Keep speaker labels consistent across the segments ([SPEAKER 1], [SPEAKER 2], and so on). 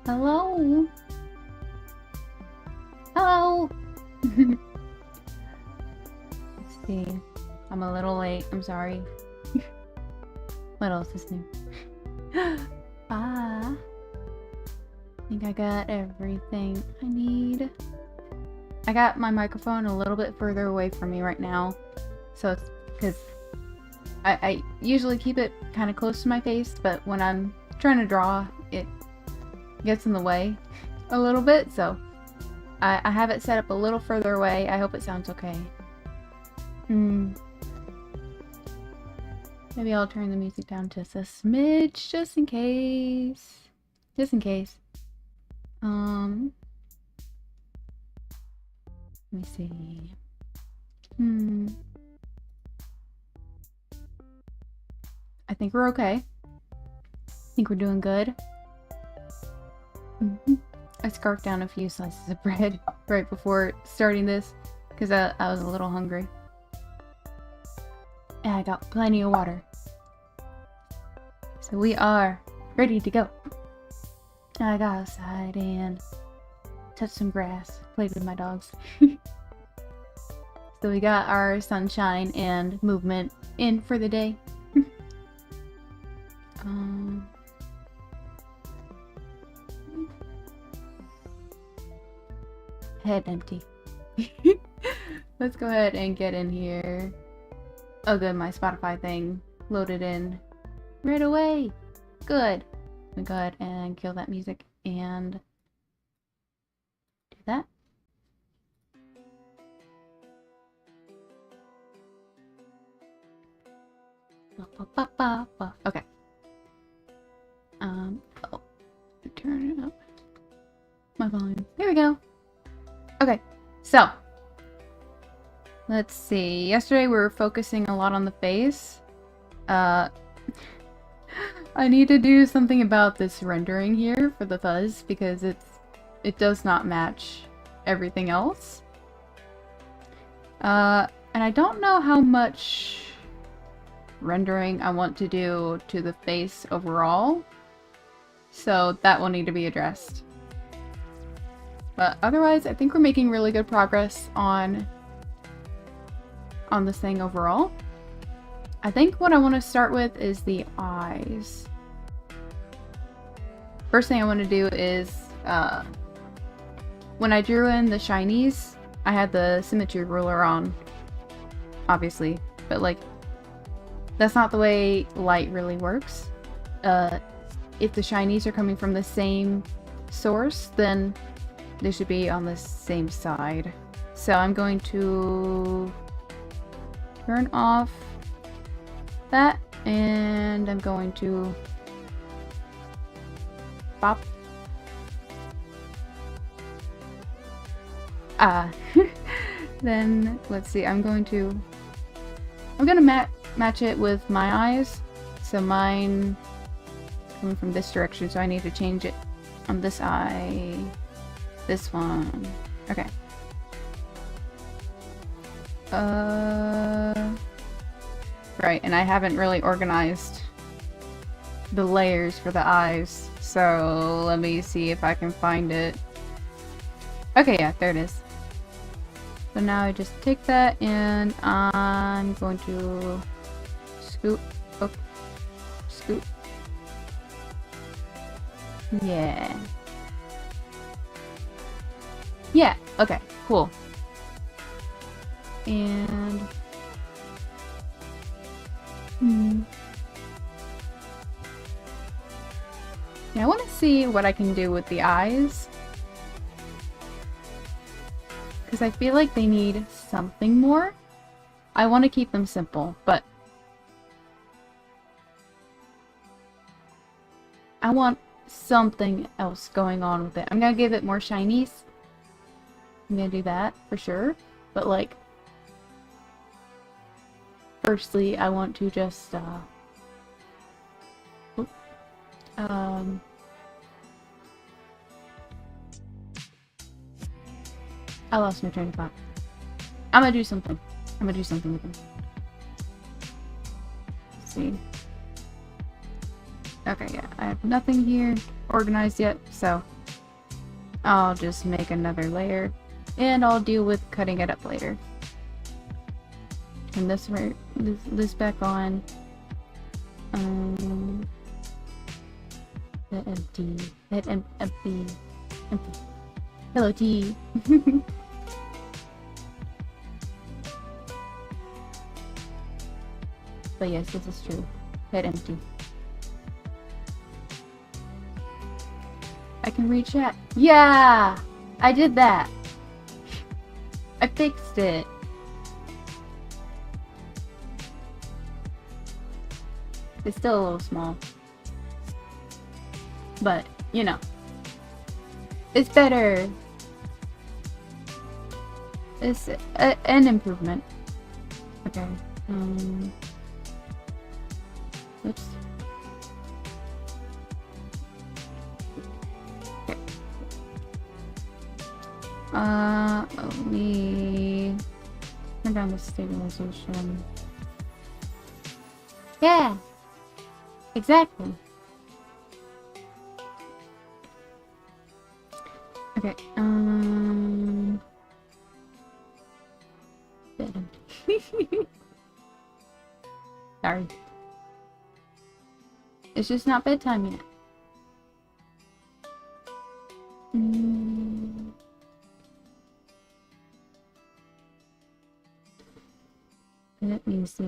[SPEAKER 1] Hello? Hello? Let's see. I'm a little late. I'm sorry. What else is new? I think I got everything I need. I got my microphone a little bit further away from me right now. So it's because I usually keep it kind of close to my face, but when I'm trying to draw, it gets in the way a little bit, so I have it set up a little further away. I hope it sounds okay. Maybe I'll turn the music down just a smidge, just in case. Just in case. Let me see. I think we're okay. I think we're doing good. I scarfed down a few slices of bread right before starting this because I was a little hungry. And I got plenty of water. So we are ready to go. I got outside and touched some grass, played with my dogs. So we got our sunshine and movement in for the day. Head empty. Let's go ahead and get in here. Oh good, my Spotify thing loaded in right away. Good. Let me go ahead and kill that music and do that. Okay. Oh, turn it up. My volume. There we go. Okay, so let's see. Yesterday we were focusing a lot on the face. I need to do something about this rendering here for the fuzz because it does not match everything else. And I don't know how much rendering I want to do to the face overall. So that will need to be addressed. But otherwise, I think we're making really good progress on this thing overall. I think what I want to start with is the eyes. First thing I want to do is, when I drew in the shinies, I had the symmetry ruler on, obviously, but like, that's not the way light really works. If the shinies are coming from the same source, then they should be on the same side. So I'm going to turn off that, and I'm going to pop. Then let's see. I'm gonna match it with my eyes. So mine coming from this direction, so I need to change it on this eye. This one. Okay. Right, and I haven't really organized the layers for the eyes. So let me see if I can find it. Okay, yeah, there it is. So now I just take that and I'm going to scoot up, scoot. Yeah. Yeah, okay, cool. And yeah, I want to see what I can do with the eyes. Because I feel like they need something more. I want to keep them simple, but I want something else going on with it. I'm gonna give it more shinies. I'm gonna do that for sure. But like, firstly, I want to just I lost my train of thought. I'm gonna do something. I'm gonna do something with them. Let's see. Okay, yeah, I have nothing here organized yet, so I'll just make another layer, and I'll deal with cutting it up later. And this right, this back on. That empty. That empty. Hello, T. But yes, this is true. Head empty. I can read chat. Yeah! I did that. I fixed it. It's still a little small. But, you know. It's better. It's an improvement. Okay. Oops. Okay. Let me turn down the stabilization. Yeah! Exactly. Okay, sorry. It's just not bedtime yet. Let me see.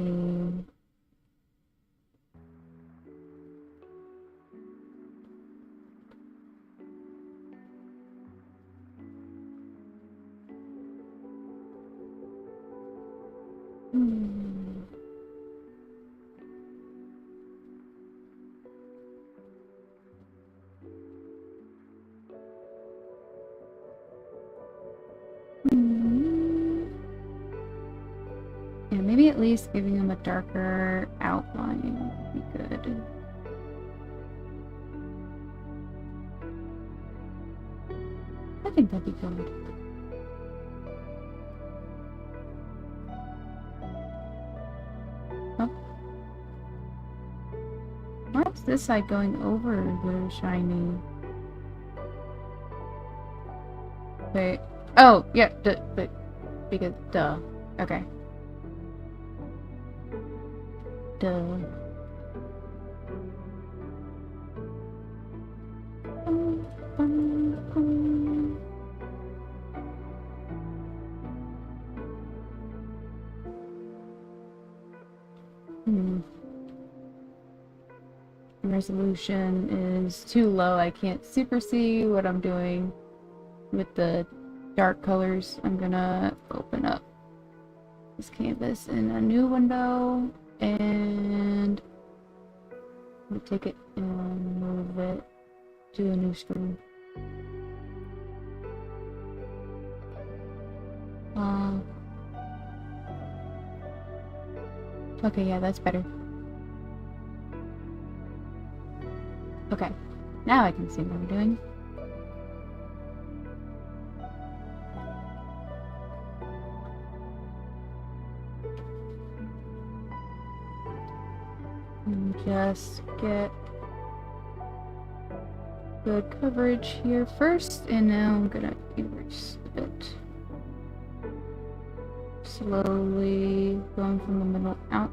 [SPEAKER 1] Yeah, maybe at least giving them a darker outline would be good. I think that'd be good. Oh. What's this side going over the shiny? Wait. Oh, yeah, because, duh. Okay. Duh. Resolution is too low. I can't super see what I'm doing with the dark colors. I'm gonna open up this canvas in a new window and we'll take it and move it to a new screen. Okay, yeah, that's better. Okay, now I can see what I'm doing. And just get good coverage here first, and now I'm gonna erase a bit. Slowly going from the middle out.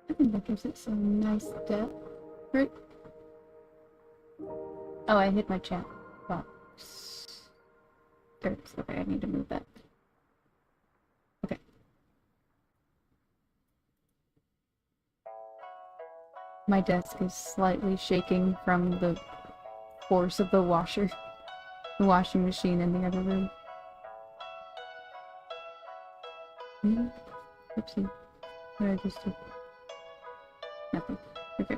[SPEAKER 1] I think that gives it some nice depth, right? Oh, I hit my chat box. There it is. Okay, I need to move that. Okay. My desk is slightly shaking from the force of the washing machine in the other room. Oopsie. What did I just do? Nothing. Okay.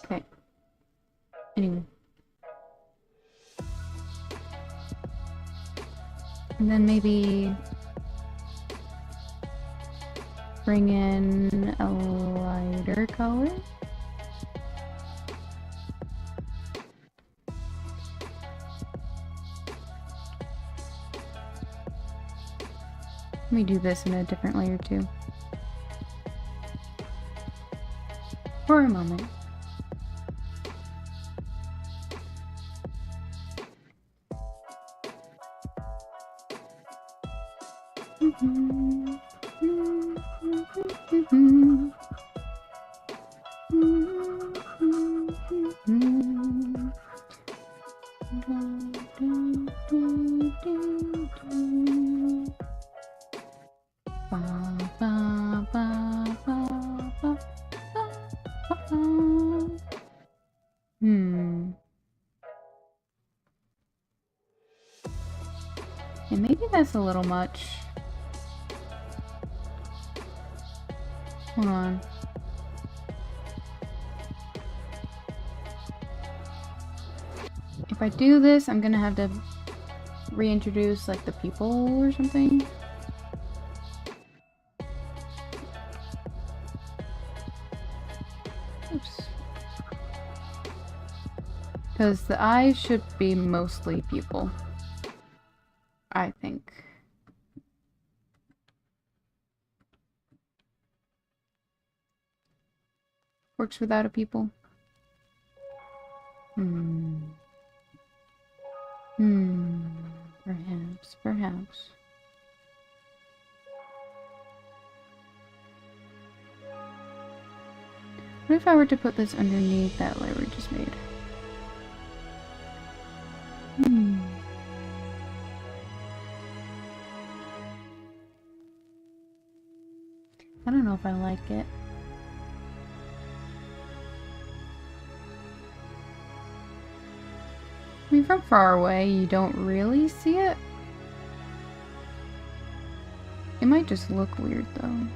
[SPEAKER 1] Okay. Anyway. And then maybe bring in a lighter color. Let me do this in a different layer too. For a moment. And maybe that's a little much. Hold on. If I do this, I'm gonna have to reintroduce like the people or something. Oops. Because the eyes should be mostly people, I think. Works without a people. Perhaps. What if I were to put this underneath that layer we just made? I don't know if I like it. I mean, from far away, you don't really see it. It might just look weird, though.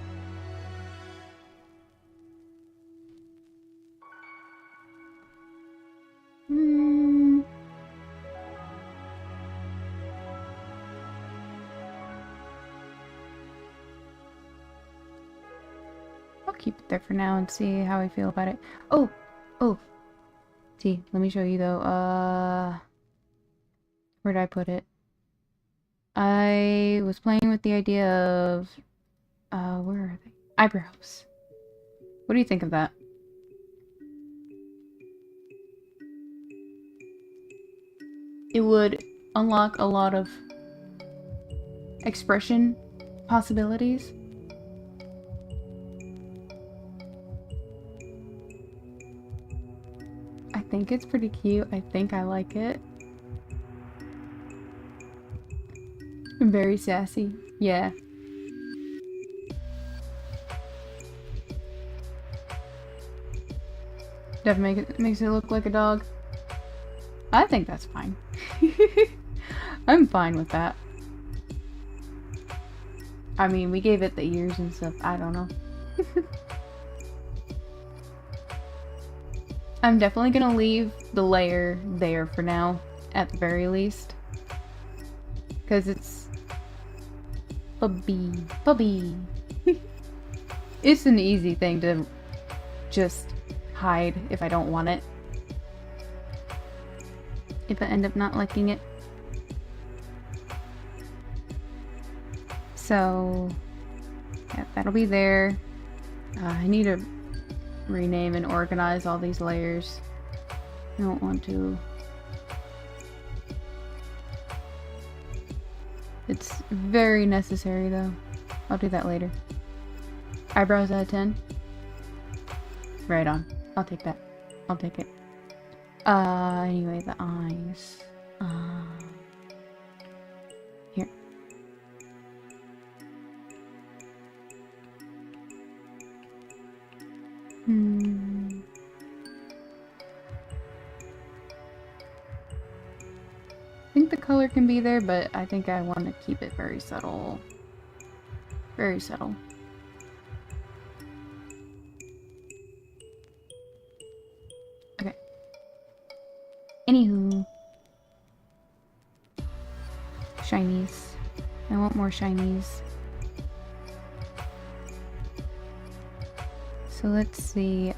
[SPEAKER 1] I'll keep it there for now and see how I feel about it. Oh! See, let me show you, though. Where did I put it? I was playing with the idea of... where are they? Eyebrows. What do you think of that? It would unlock a lot of expression possibilities. I think it's pretty cute. I think I like it. Very sassy. Yeah. Definitely makes it look like a dog. I think that's fine. I'm fine with that. I mean, we gave it the ears and stuff. I don't know. I'm definitely gonna leave the layer there for now, at the very least. Because it's... Bubby. It's an easy thing to just hide if I don't want it. If I end up not liking it. So, yeah, that'll be there. I need to rename and organize all these layers. I don't want to. It's very necessary though. I'll do that later. Eyebrows out of 10? Right on. I'll take that. I'll take it. Anyway, the eyes. Here. I think the color can be there, but I think I want to keep it very subtle. Very subtle. Okay. Anywho. Shinies. I want more shinies. So let's see,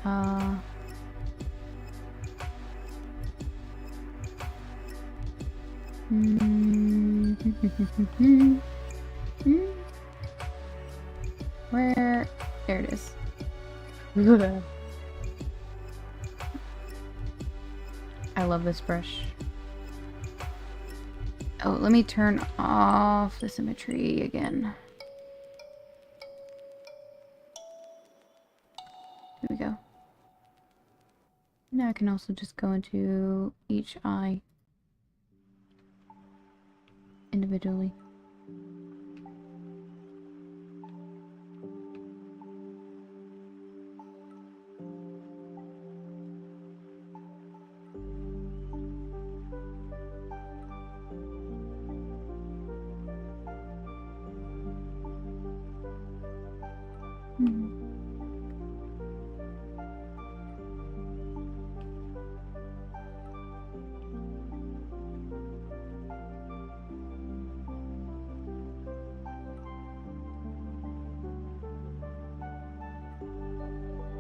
[SPEAKER 1] where? There it is. I love this brush. Oh, let me turn off the symmetry again. There we go. Now I can also just go into each eye individually.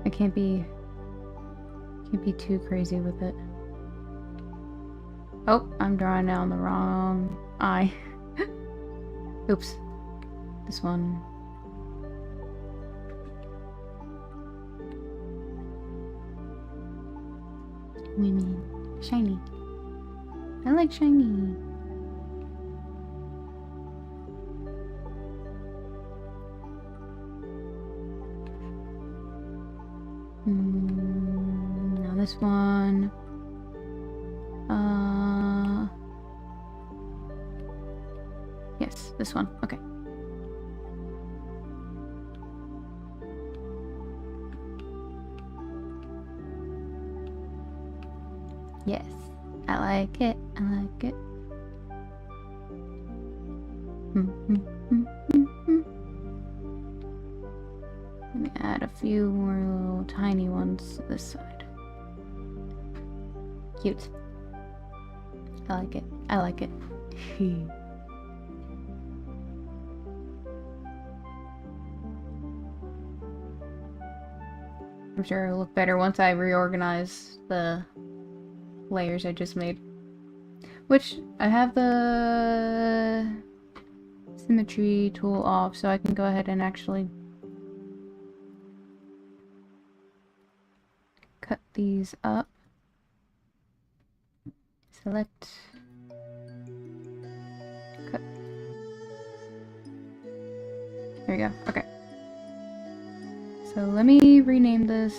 [SPEAKER 1] I can't be too crazy with it. Oh, I'm drawing down the wrong eye. Oops. This one. Women. Shiny. I like shiny. Now this one. Yes, this one. Okay. Yes, I like it. I like it. Let me add a few more little tiny ones to this side. Cute. I like it. I like it. I'm sure it'll look better once I reorganize the layers I just made. Which, I have the symmetry tool off, so I can go ahead and actually cut these up. Select. Cut. There we go. Okay. So let me rename this.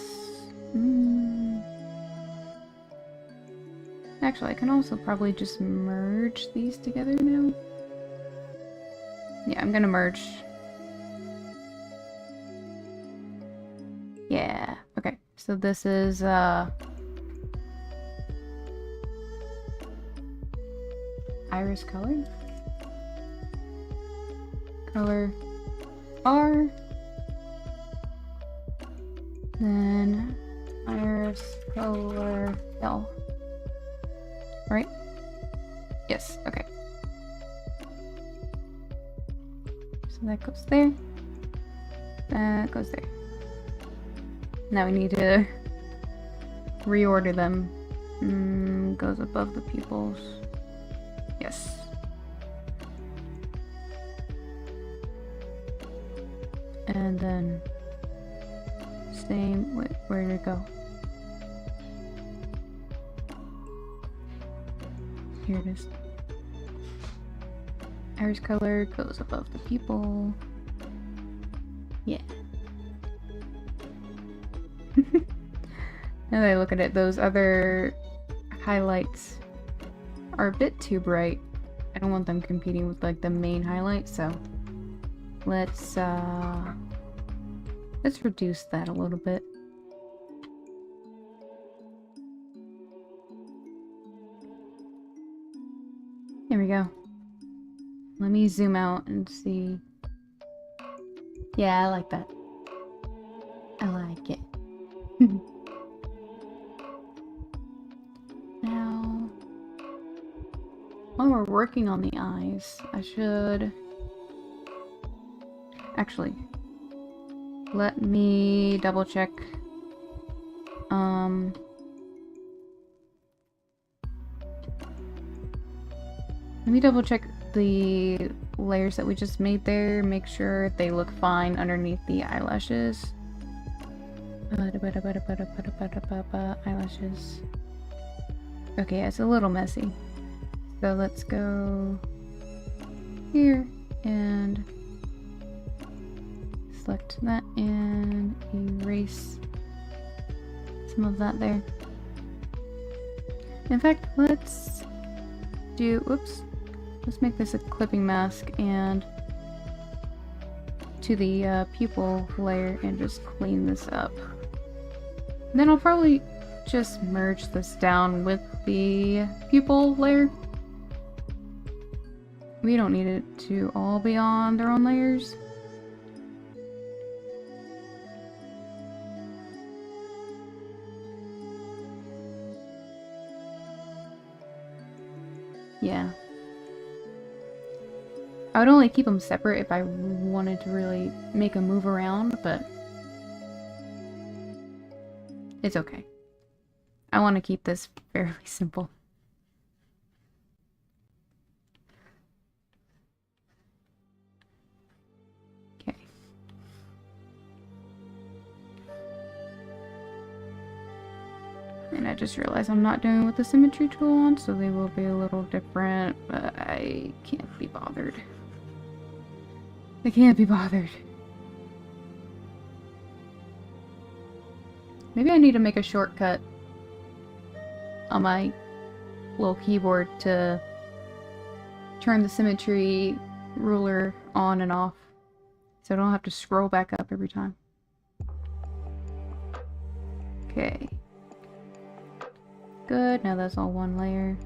[SPEAKER 1] Actually, I can also probably just merge these together now. Yeah, I'm gonna merge. Yeah, okay. So this is, iris color. Color R. Then iris color L. Right? Yes, okay. So that goes there. That goes there. Now we need to reorder them. Goes above the pupils. Yes. And then same. Wait, where did it go? Here it is. Iris color goes above the pupil. Yeah. Now that I look at it, those other highlights are a bit too bright. I don't want them competing with like the main highlights, so let's reduce that a little bit. There we go. Let me zoom out and see. Yeah, I like that. I like it. Now, while we're working on the eyes, I should... Actually, let me double check. Let me double check the layers that we just made there, make sure they look fine underneath the eyelashes. Eyelashes. Okay, it's a little messy. So let's go here and select that and erase some of that there. In fact, let's do, oops. Let's make this a clipping mask and to the pupil layer and just clean this up. And then I'll probably just merge this down with the pupil layer. We don't need it to all be on their own layers. Yeah. I would only keep them separate if I wanted to really make a move around, but it's okay. I want to keep this fairly simple. Okay. And I just realized I'm not doing with the symmetry tool on, so they will be a little different, but I can't be bothered. I can't be bothered. Maybe I need to make a shortcut on my little keyboard to turn the symmetry ruler on and off, so I don't have to scroll back up every time. Okay. Good, now that's all one layer.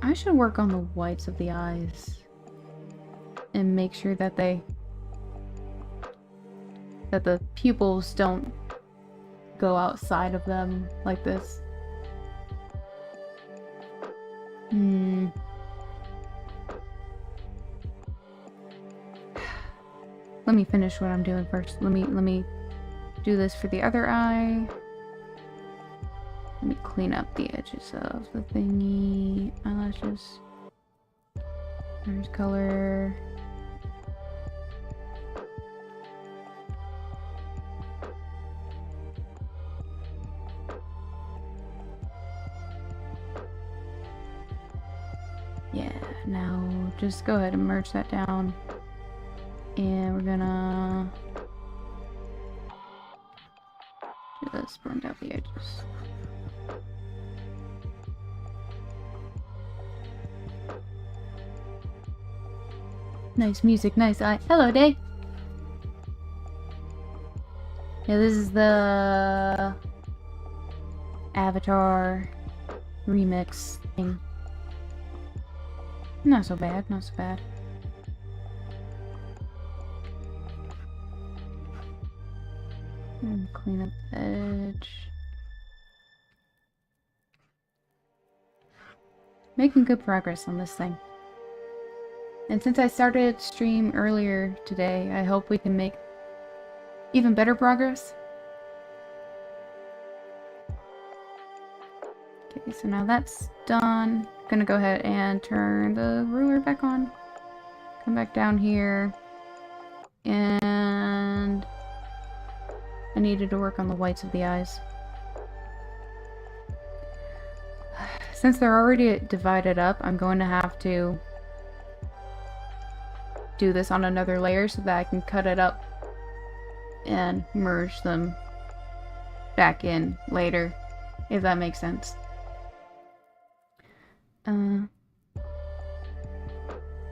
[SPEAKER 1] I should work on the whites of the eyes and make sure that the pupils don't go outside of them like this. Let me finish what I'm doing first. Let me do this for the other eye. Let me clean up the edges of the thingy eyelashes. There's color. Yeah, now just go ahead and merge that down. And we're gonna just blend out the edges. Nice music, nice eye. Hello, Day! Yeah, this is the Avatar remix thing. Not so bad, not so bad. And clean up the edge. Making good progress on this thing. And since I started stream earlier today, I hope we can make even better progress. Okay, so now that's done. Gonna go ahead and turn the ruler back on. Come back down here. And I needed to work on the whites of the eyes. Since they're already divided up, I'm going to have to do this on another layer so that I can cut it up and merge them back in later, if that makes sense.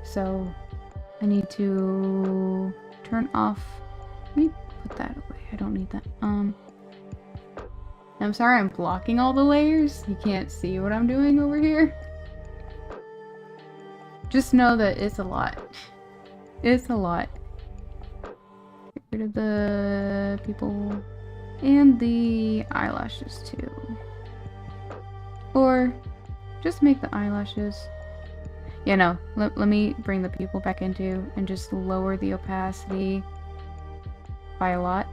[SPEAKER 1] So I need to turn off. Let me put that away. I don't need that. I'm sorry I'm blocking all the layers. You can't see what I'm doing over here. Just know that it's a lot. It's a lot. Get rid of the people and the eyelashes too. Or just make the eyelashes. Yeah, no. Let me bring the people back into and just lower the opacity by a lot.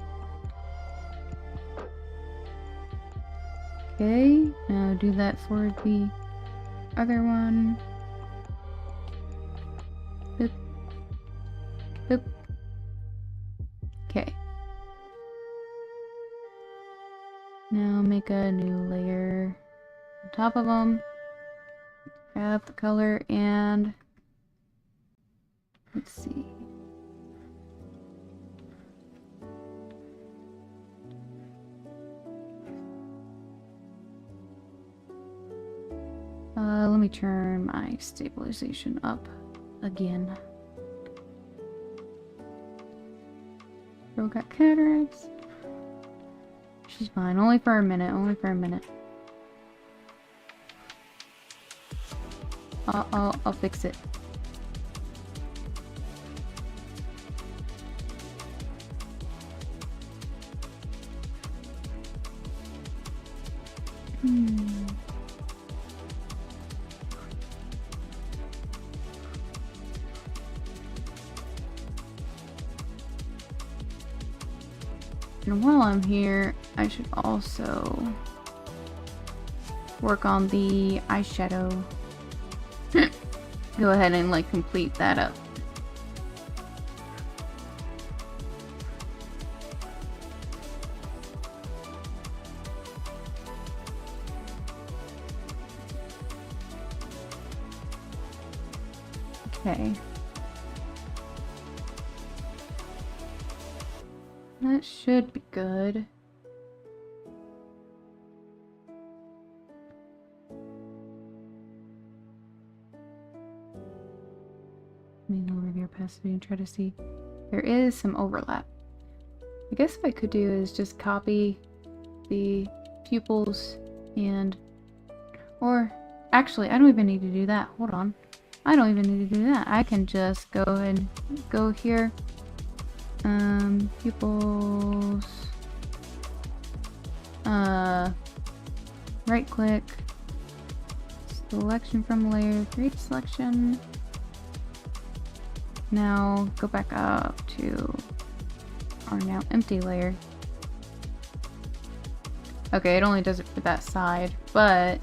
[SPEAKER 1] Okay, now do that for the other one. Boop. Boop. Okay. Now make a new layer on top of them. Grab the color and let's see. Let me turn my stabilization up again. Girl got cataracts. She's fine. Only for a minute. Only for a minute. I'll fix it. And while I'm here, I should also work on the eyeshadow. Go ahead and like complete that up. Okay. That should be good. Let me lower the opacity and try to see. There is some overlap. I guess what I could do is just copy the pupils and... Or, actually, I don't even need to do that. Hold on. I don't even need to do that. I can just go and go here. Pupils. Right click. Selection from layer. Create selection. Now go back up to our now empty layer. Okay, it only does it for that side, but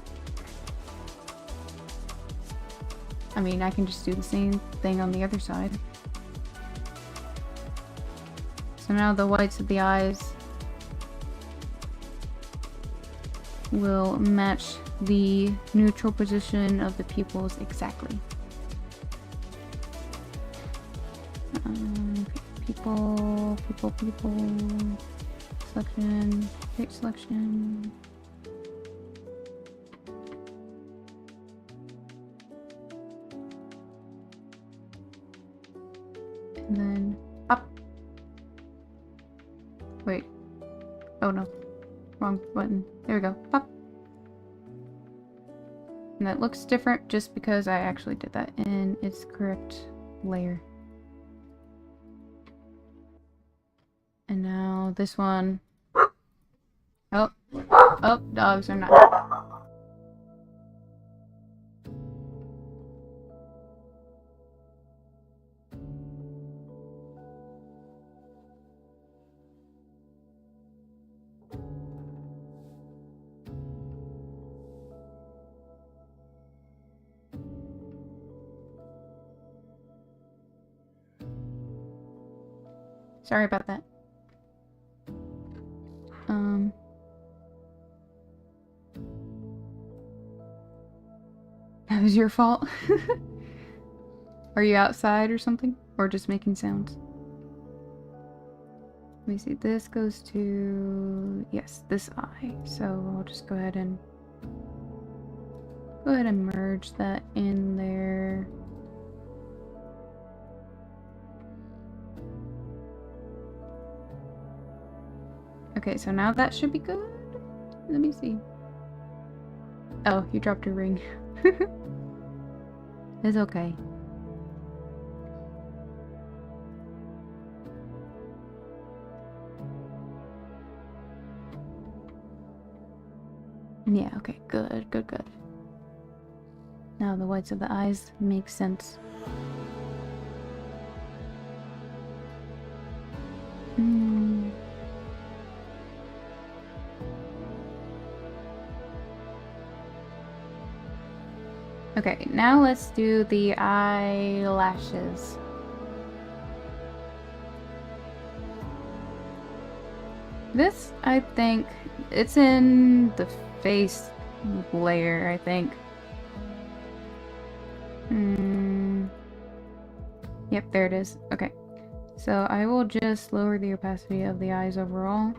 [SPEAKER 1] I mean, I can just do the same thing on the other side. So now the whites of the eyes will match the neutral position of the pupils exactly. People, selection, create selection. And then up. Wait. Oh no. Wrong button. There we go. Up. And that looks different just because I actually did that in its correct layer. And now this one. Oh. Oh, dogs are not. Sorry about that. That was your fault. Are you outside or something? Or just making sounds? Let me see. This goes to... Yes, this eye. So I'll just go ahead and merge that in there. Okay, so now that should be good. Let me see. Oh, you dropped your ring. It's okay. Yeah, okay, good, good, good. Now the whites of the eyes make sense. Okay, now let's do the eyelashes. This, I think, it's in the face layer, I think. Yep, there it is. Okay. So I will just lower the opacity of the eyes overall,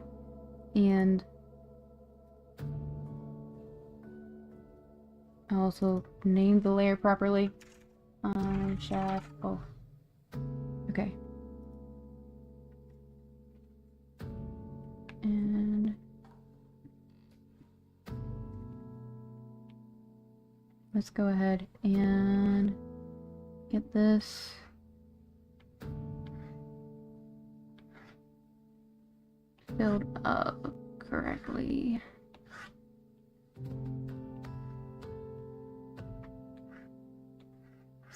[SPEAKER 1] and I'll also name the layer properly. Shaft. Oh. Okay. And let's go ahead and get this filled up correctly.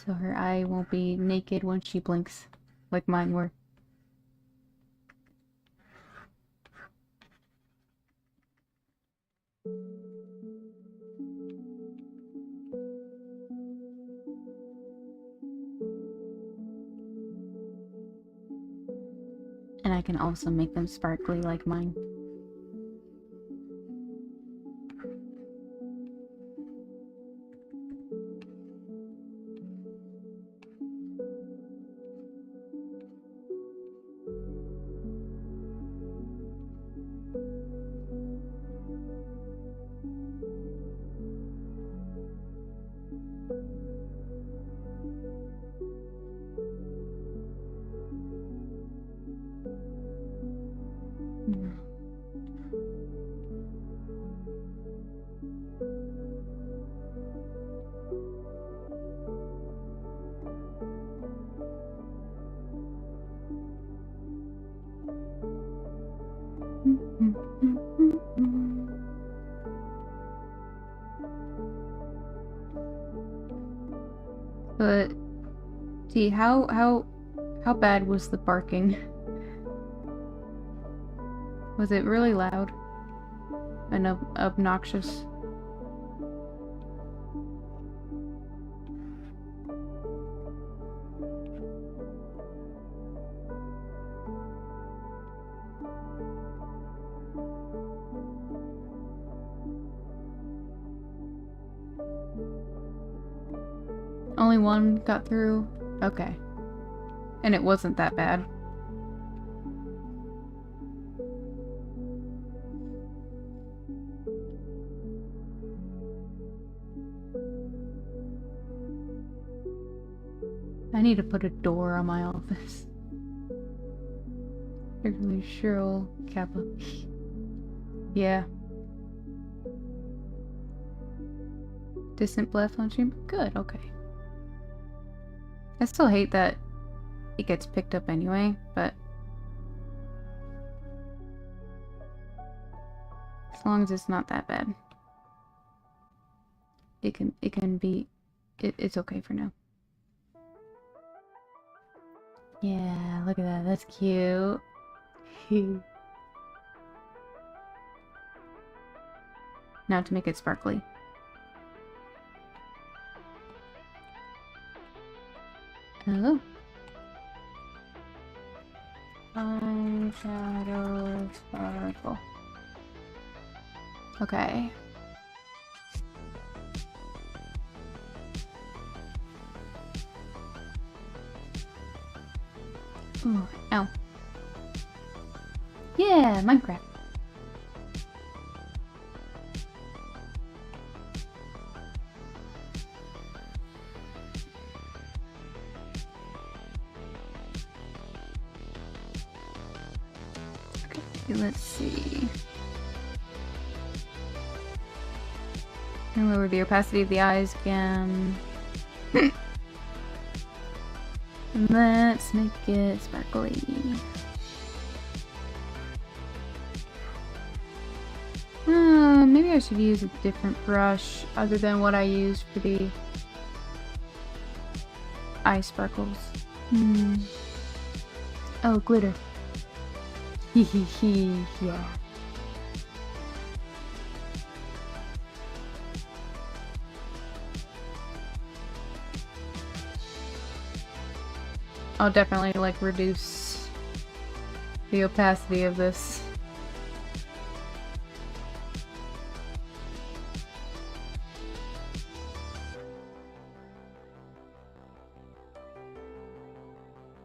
[SPEAKER 1] So her eye won't be naked when she blinks, like mine were. And I can also make them sparkly like mine. But see, how bad was the barking? Was it really loud and obnoxious? Only one got through? Okay. And it wasn't that bad. I need to put a door on my office. Particularly Cheryl Kappa. Yeah. Distant blast on stream? Good, okay. I still hate that it gets picked up anyway, but as long as it's not that bad. It can be it's okay for now. Yeah, look at that. That's cute. Now to make it sparkly. Oh. Eyeshadow sparkle. Okay. Ooh, ow. Yeah, Minecraft. Okay, let's see. And lower the opacity of the eyes again. Let's make it sparkly. Maybe I should use a different brush other than what I used for the eye sparkles. Oh, glitter. Hee, yeah. I'll definitely like reduce the opacity of this.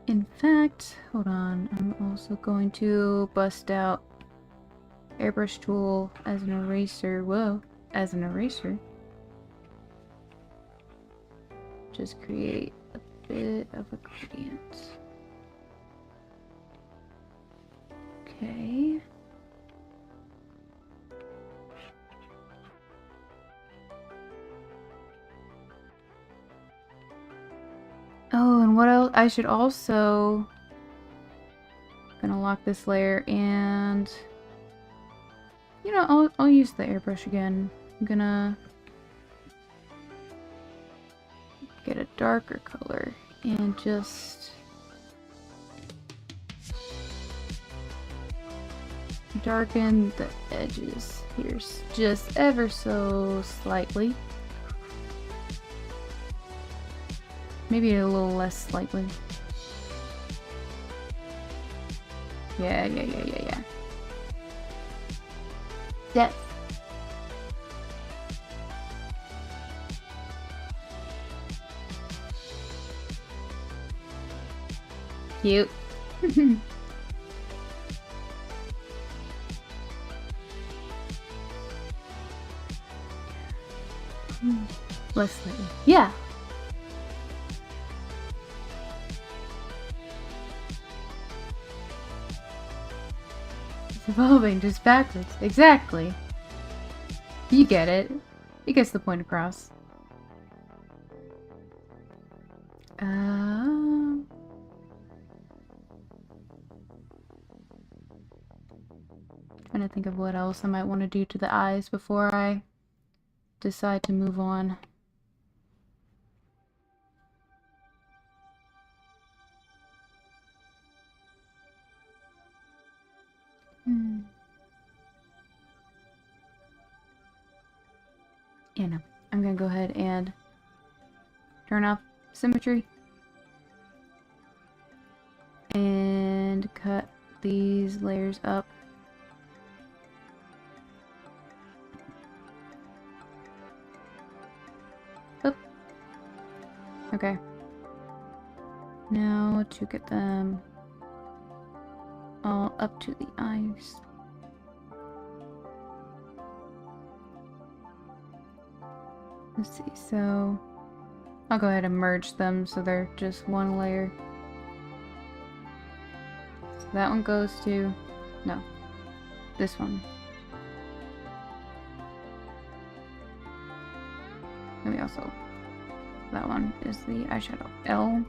[SPEAKER 1] In fact, hold on, I'm also going to bust out airbrush tool as an eraser. Whoa, as an eraser. Just create a bit of a gradient. Okay. Oh, and what else? I should also gonna lock this layer, and you know, I'll use the airbrush again. I'm gonna get a darker color and just darken the edges here just ever so slightly. Maybe a little less slightly. Yeah. Depth. Cute. Less slightly. Yeah. It's evolving just backwards. Exactly. You get it. It gets the point across. Trying to think of what else I might want to do to the eyes before I decide to move on. Yeah, no. I'm gonna go ahead and turn off symmetry and cut these layers up. Oop. Okay. Now to get them all up to the eyes. Let's see, so I'll go ahead and merge them so they're just one layer. So that one goes to, no, this one. Maybe also, that one is the eyeshadow L.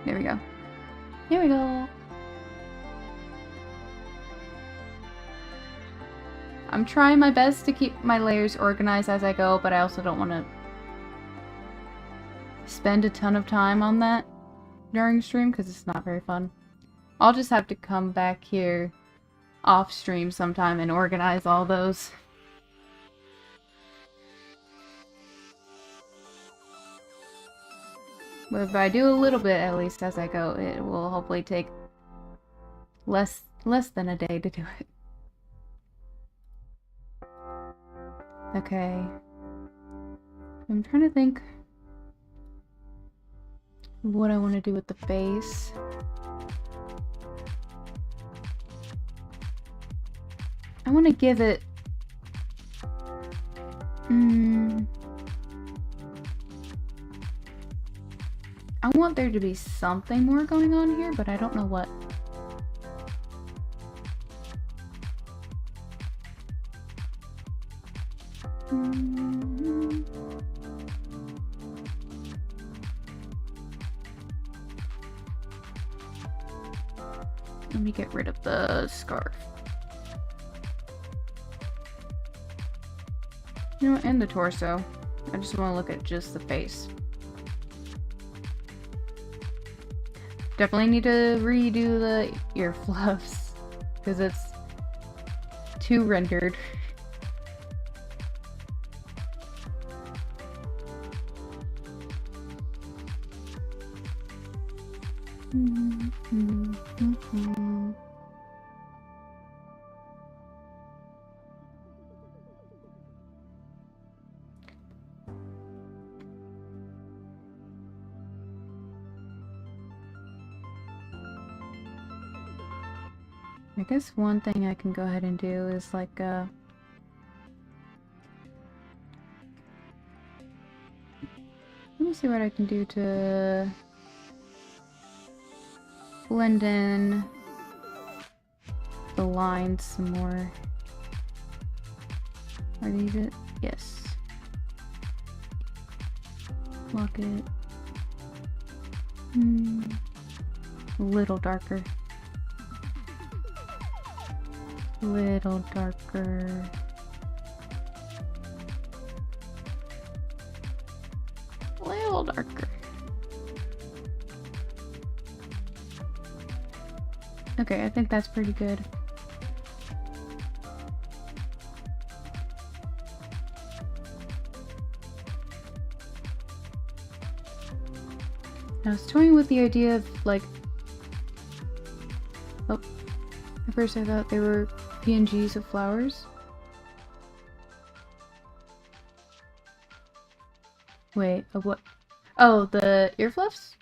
[SPEAKER 1] There we go. Here we go. I'm trying my best to keep my layers organized as I go, but I also don't want to spend a ton of time on that during stream because it's not very fun. I'll just have to come back here off stream sometime and organize all those. But if I do a little bit, at least as I go, it will hopefully take less than a day to do it. Okay. I'm trying to think what I want to do with the face. I want to give it... I want there to be something more going on here, but I don't know what. Let me get rid of the scarf. You know what, and the torso. I just want to look at just the face. Definitely need to redo the ear fluffs, because it's too rendered. I guess one thing I can go ahead and do is like let me see what I can do to blend in the lines some more. Are these it? Yes. Lock it. A little darker. Little darker. Little darker. Okay, I think that's pretty good. I was toying with the idea of like, oh, at first I thought they were PNGs of flowers. Wait, of what? Oh, the ear fluffs?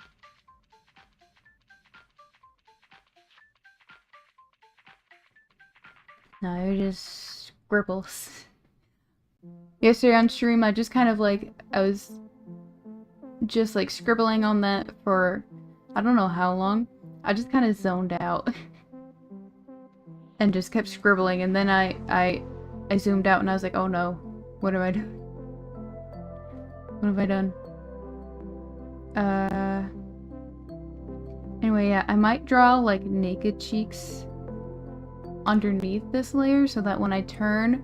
[SPEAKER 1] No, they're just scribbles. Yesterday on stream, I just kind of like, I was just like scribbling on that for I don't know how long. I just kind of zoned out. And just kept scribbling, and then I zoomed out and I was like, oh no, what have I done? What have I done? Anyway, yeah, I might draw like naked cheeks underneath this layer so that when I turn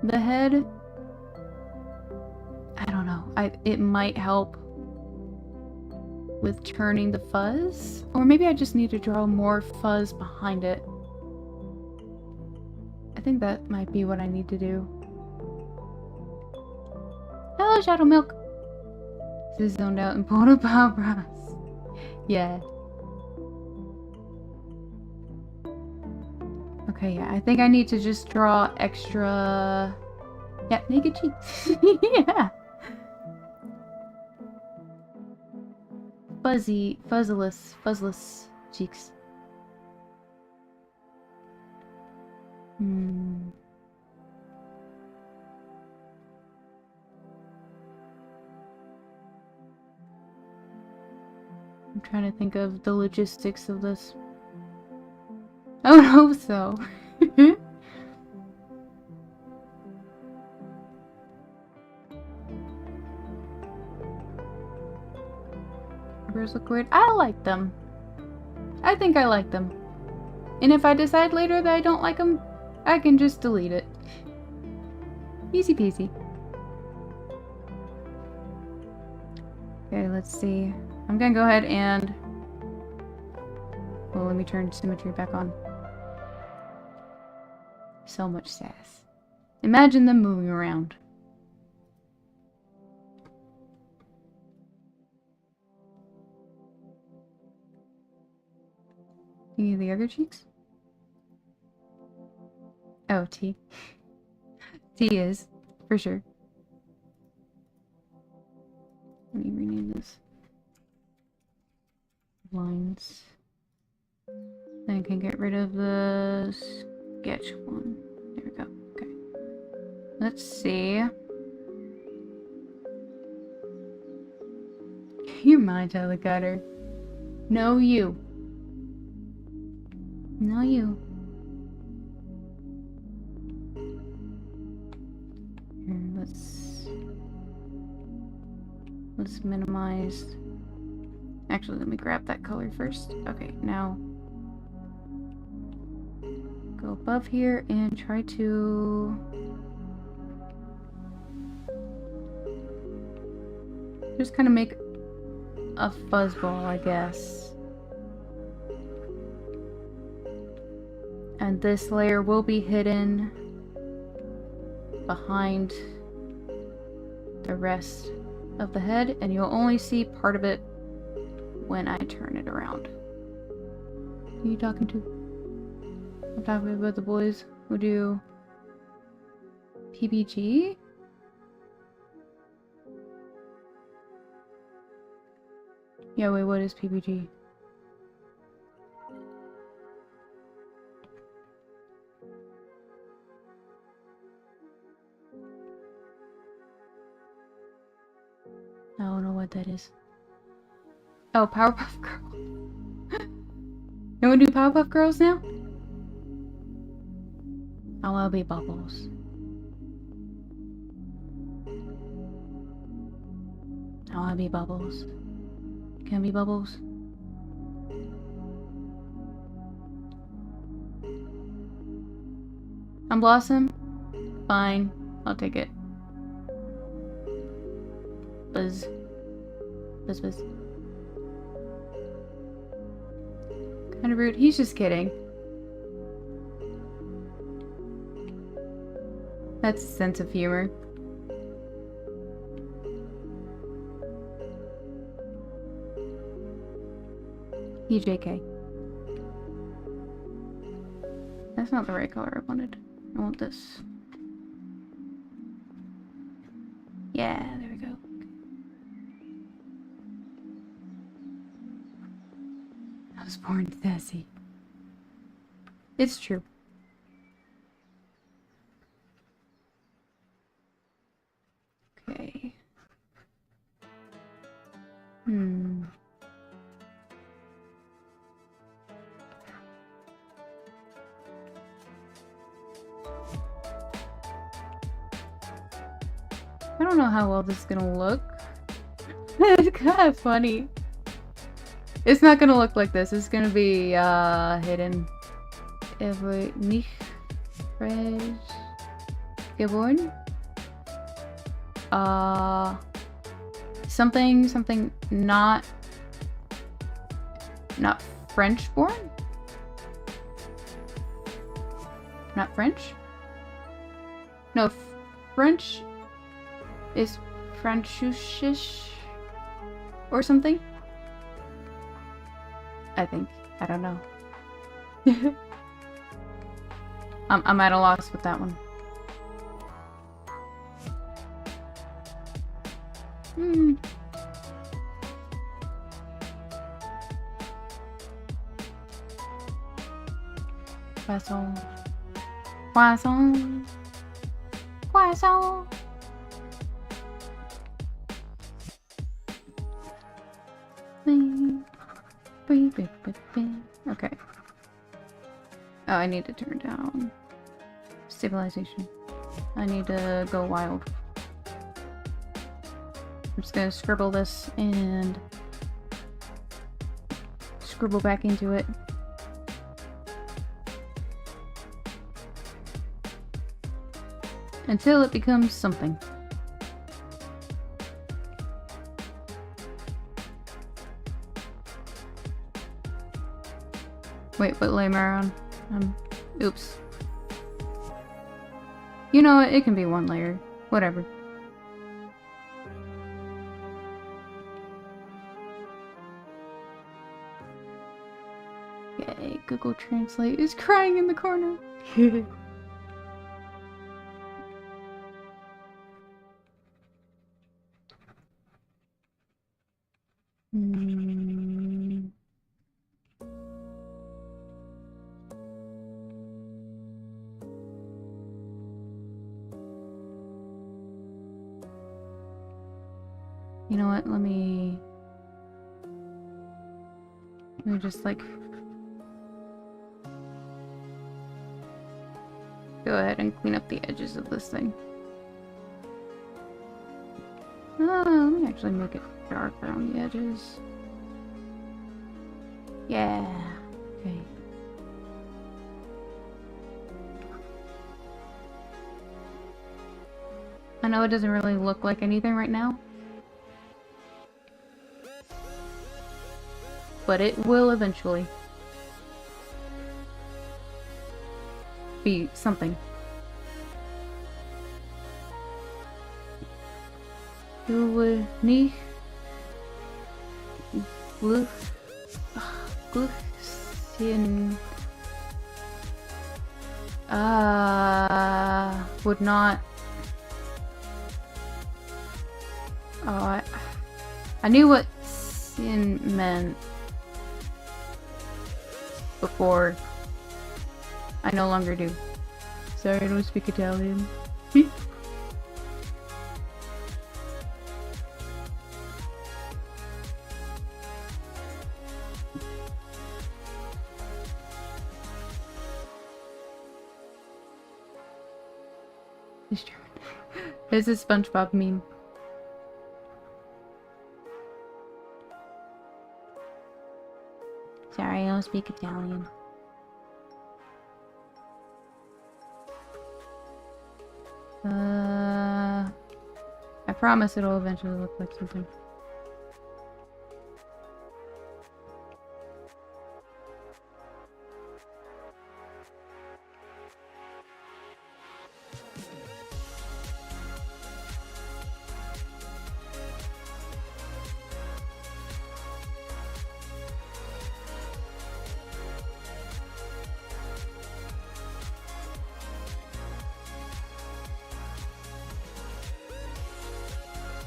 [SPEAKER 1] the head, I don't know, it might help with turning the fuzz, or maybe I just need to draw more fuzz behind it. I think that might be what I need to do. Hello, Shadow Milk! This is zoned out in Portal Power Bros. Yeah. Okay, yeah, I think I need to just draw extra... Yeah, naked cheeks. Yeah! Fuzzless cheeks. I'm trying to think of the logistics of this. I would hope so. Numbers look weird. I like them. I think I like them. And if I decide later that I don't like them, I can just delete it. Easy peasy. Okay, let's see. I'm gonna go ahead and... Well, let me turn symmetry back on. So much sass. Imagine them moving around. You need the other cheeks? Oh, T. T is, for sure. Let me rename this. Lines. Then I can get rid of the sketch one. There we go. Okay. Let's see. Your mind, Tyler Cutter. No, you. No, you. Here, let's minimize. Actually, let me grab that color first. Okay, now go above here and try to just kind of make a fuzzball, I guess. And this layer will be hidden behind the rest of the head, and you'll only see part of it when I turn it around. Who are you talking to? I'm talking about the boys who do PBG? Yeah, wait, what is PBG? I don't know what that is. Oh, Powerpuff Girls. You wanna do Powerpuff Girls now? I wanna be Bubbles. I wanna be Bubbles. Can I be Bubbles? I'm Blossom? Fine. I'll take it. Buzz. Buzz buzz. Kinda rude. He's just kidding. That's a sense of humor. JK. That's not the right color I wanted. I want this. Yeah, there we go. I was born sassy. It's true. Okay. I don't know how well this is gonna look. It's kind of funny. It's not gonna look like this. It's gonna be hidden. Nicht frisch geboren. Something not French born? Not French? No, French is Französisch or something? I think. I don't know. I'm at a loss with that one. Poisson. Poisson. Poisson. Okay. Oh, I need to turn down stabilization. I need to go wild. I'm just gonna scribble this and scribble back into it. Until it becomes something. Wait, what layer am I on? Oops. You know what? It can be one layer. Whatever. Okay, Google Translate is crying in the corner. You know what? Let me just like go ahead and clean up the edges of this thing. Let me actually make it darker on the edges. Yeah. Okay. I know it doesn't really look like anything right now, but it will eventually be something. Du will nicht Glückchen would not. Oh, I knew what sin meant before. I no longer do. Sorry, I don't speak Italian. This is SpongeBob meme. Sorry, I don't speak Italian. I promise it'll eventually look like something.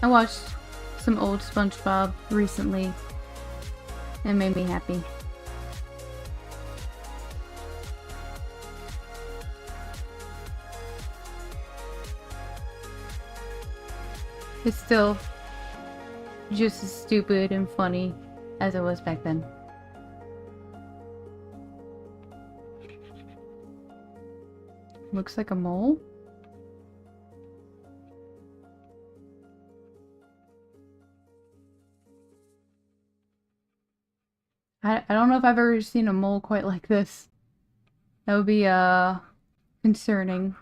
[SPEAKER 1] I watched some old SpongeBob recently. It made me happy. It's still just as stupid and funny as it was back then. Looks like a mole. I don't know if I've ever seen a mole quite like this. That would be, concerning,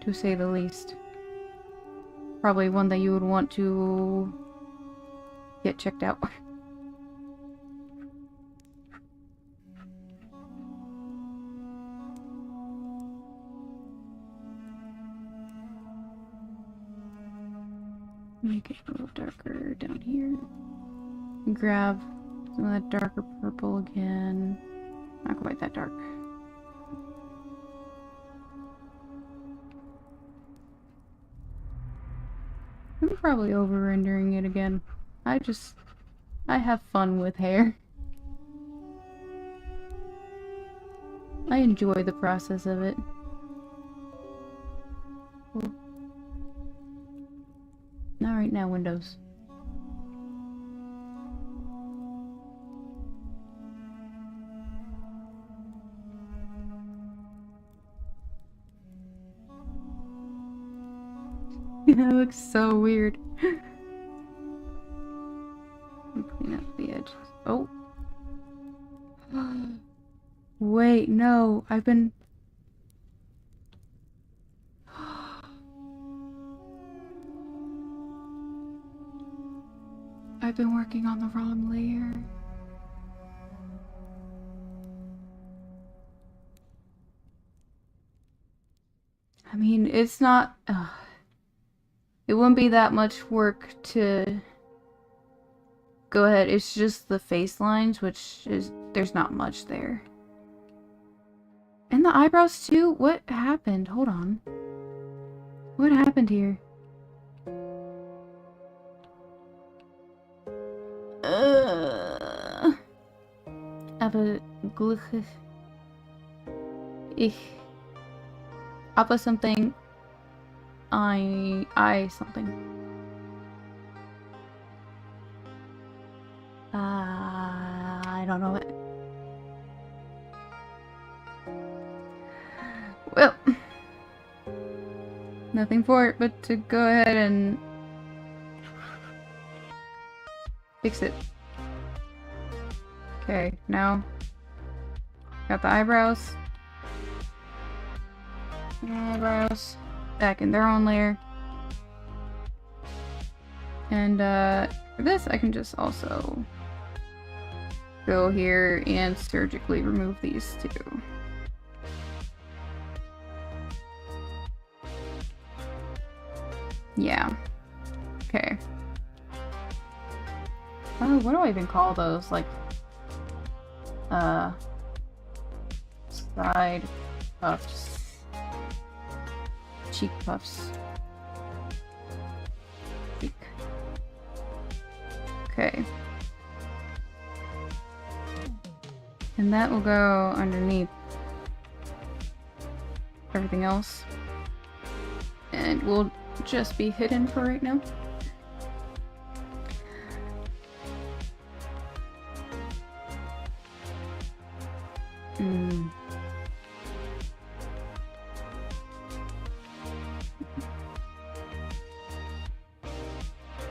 [SPEAKER 1] to say the least. Probably one that you would want to get checked out. Make it a little darker down here. Grab some of that darker purple again. Not quite that dark. I'm probably over-rendering it again. I have fun with hair. I enjoy the process of it. Cool. Not right now, Windows. That looks so weird. Clean up the edges. Oh. Wait, no. I've been working on the wrong layer. I mean, it's not... it wouldn't be that much work to go ahead. It's just the face lines, which is... there's not much there. And the eyebrows too? What happened? Hold on. What happened here? Aber glücklich. Aber something. I something. I don't know it. Well, nothing for it but to go ahead and fix it. Okay, now got the eyebrows. Eyebrows back in their own layer. And for this, I can just also go here and surgically remove these two. Yeah. Okay. Oh, what do I even call those? Like, side puffs. Cheek puffs. Cheek. Okay. And that will go underneath everything else. And we'll just be hidden for right now.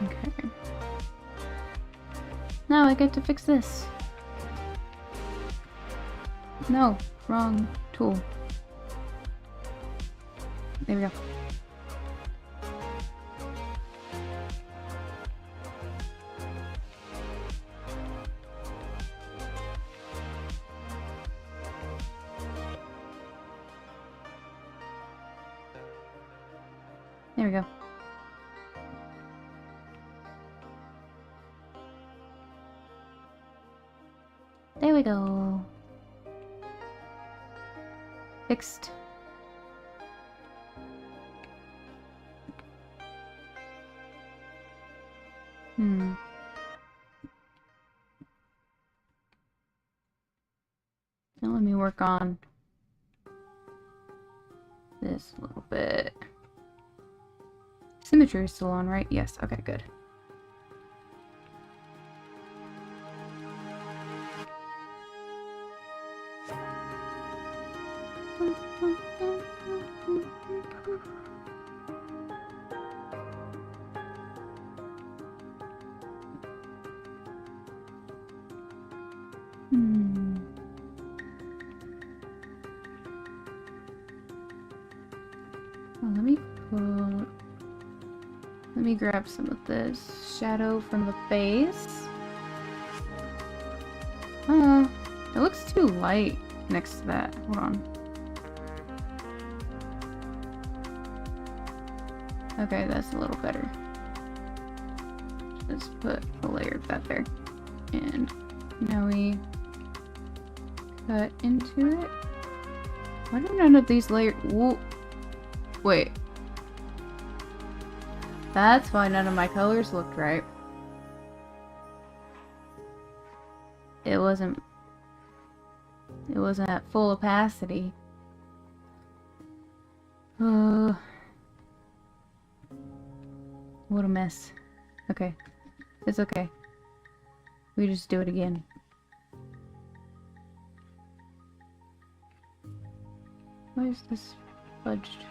[SPEAKER 1] Okay. Now I get to fix this. No, wrong tool. There we go. There we go. There we go. Fixed. Now let me work on this a little bit. Symmetry is still on, right? Yes. Okay, good. Well, let me grab some of this shadow from the face. It looks too light next to that. Hold on. Okay, that's a little better. Let's put a layer of that there. And now we cut into it. Why do none of these layers... Whoa. Wait. That's why none of my colors looked right. It wasn't at full opacity. What a mess. Okay. It's okay. We just do it again. Why is this fudged?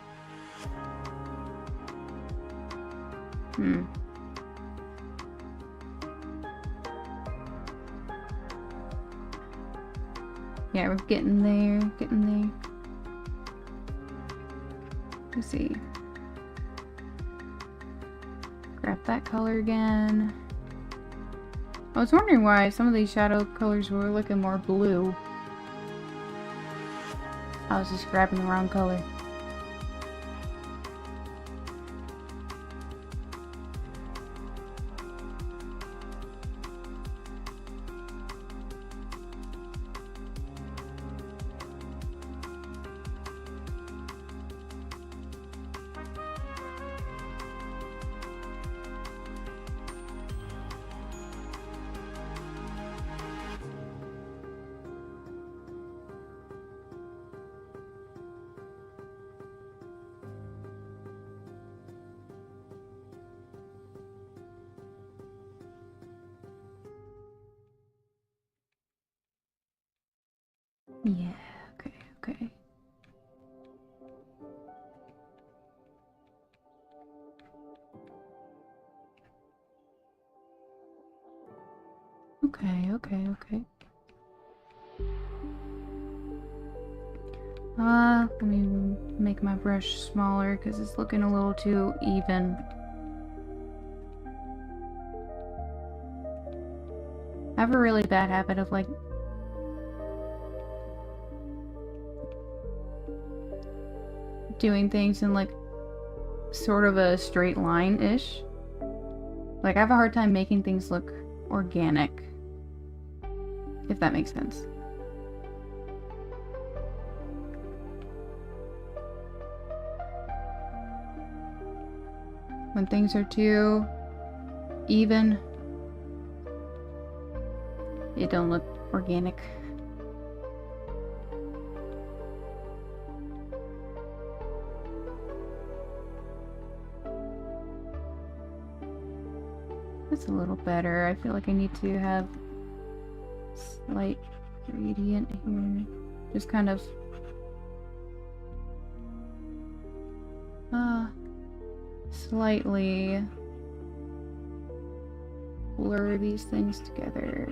[SPEAKER 1] Yeah, we're getting there, Let's see. Grab that color again. I was wondering why some of these shadow colors were looking more blue. I was just grabbing the wrong color. Yeah, okay, okay. Okay, okay, okay. Let me make my brush smaller because it's looking a little too even. I have a really bad habit of like doing things in like sort of a straight line-ish. Like I have a hard time making things look organic, if that makes sense. When things are too even, it don't look organic. That's a little better. I feel like I need to have slight gradient here. Just kind of slightly blur these things together.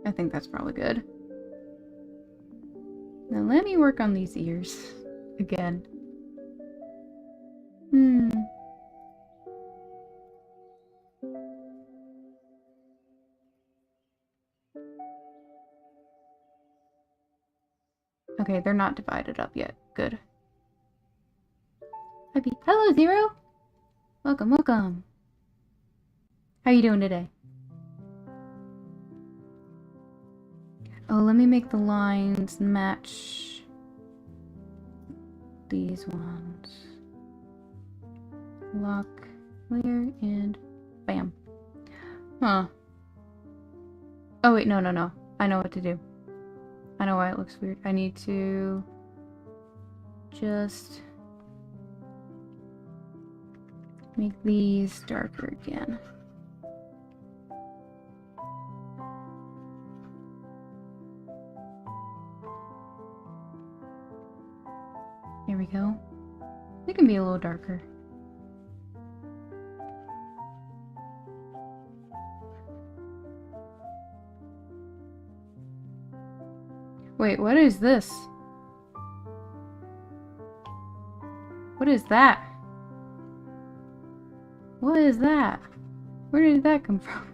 [SPEAKER 1] I think that's probably good. Now let me work on these ears again. Okay, they're not divided up yet. Good. Hello, Zero! Welcome, welcome. How you doing today? Oh, let me make the lines match these ones. Lock, clear, and bam. Huh. Oh wait, no. I know what to do. I know why it looks weird. I need to just make these darker again. There we go. They can be a little darker. Wait, what is this? What is that? What is that? Where did that come from?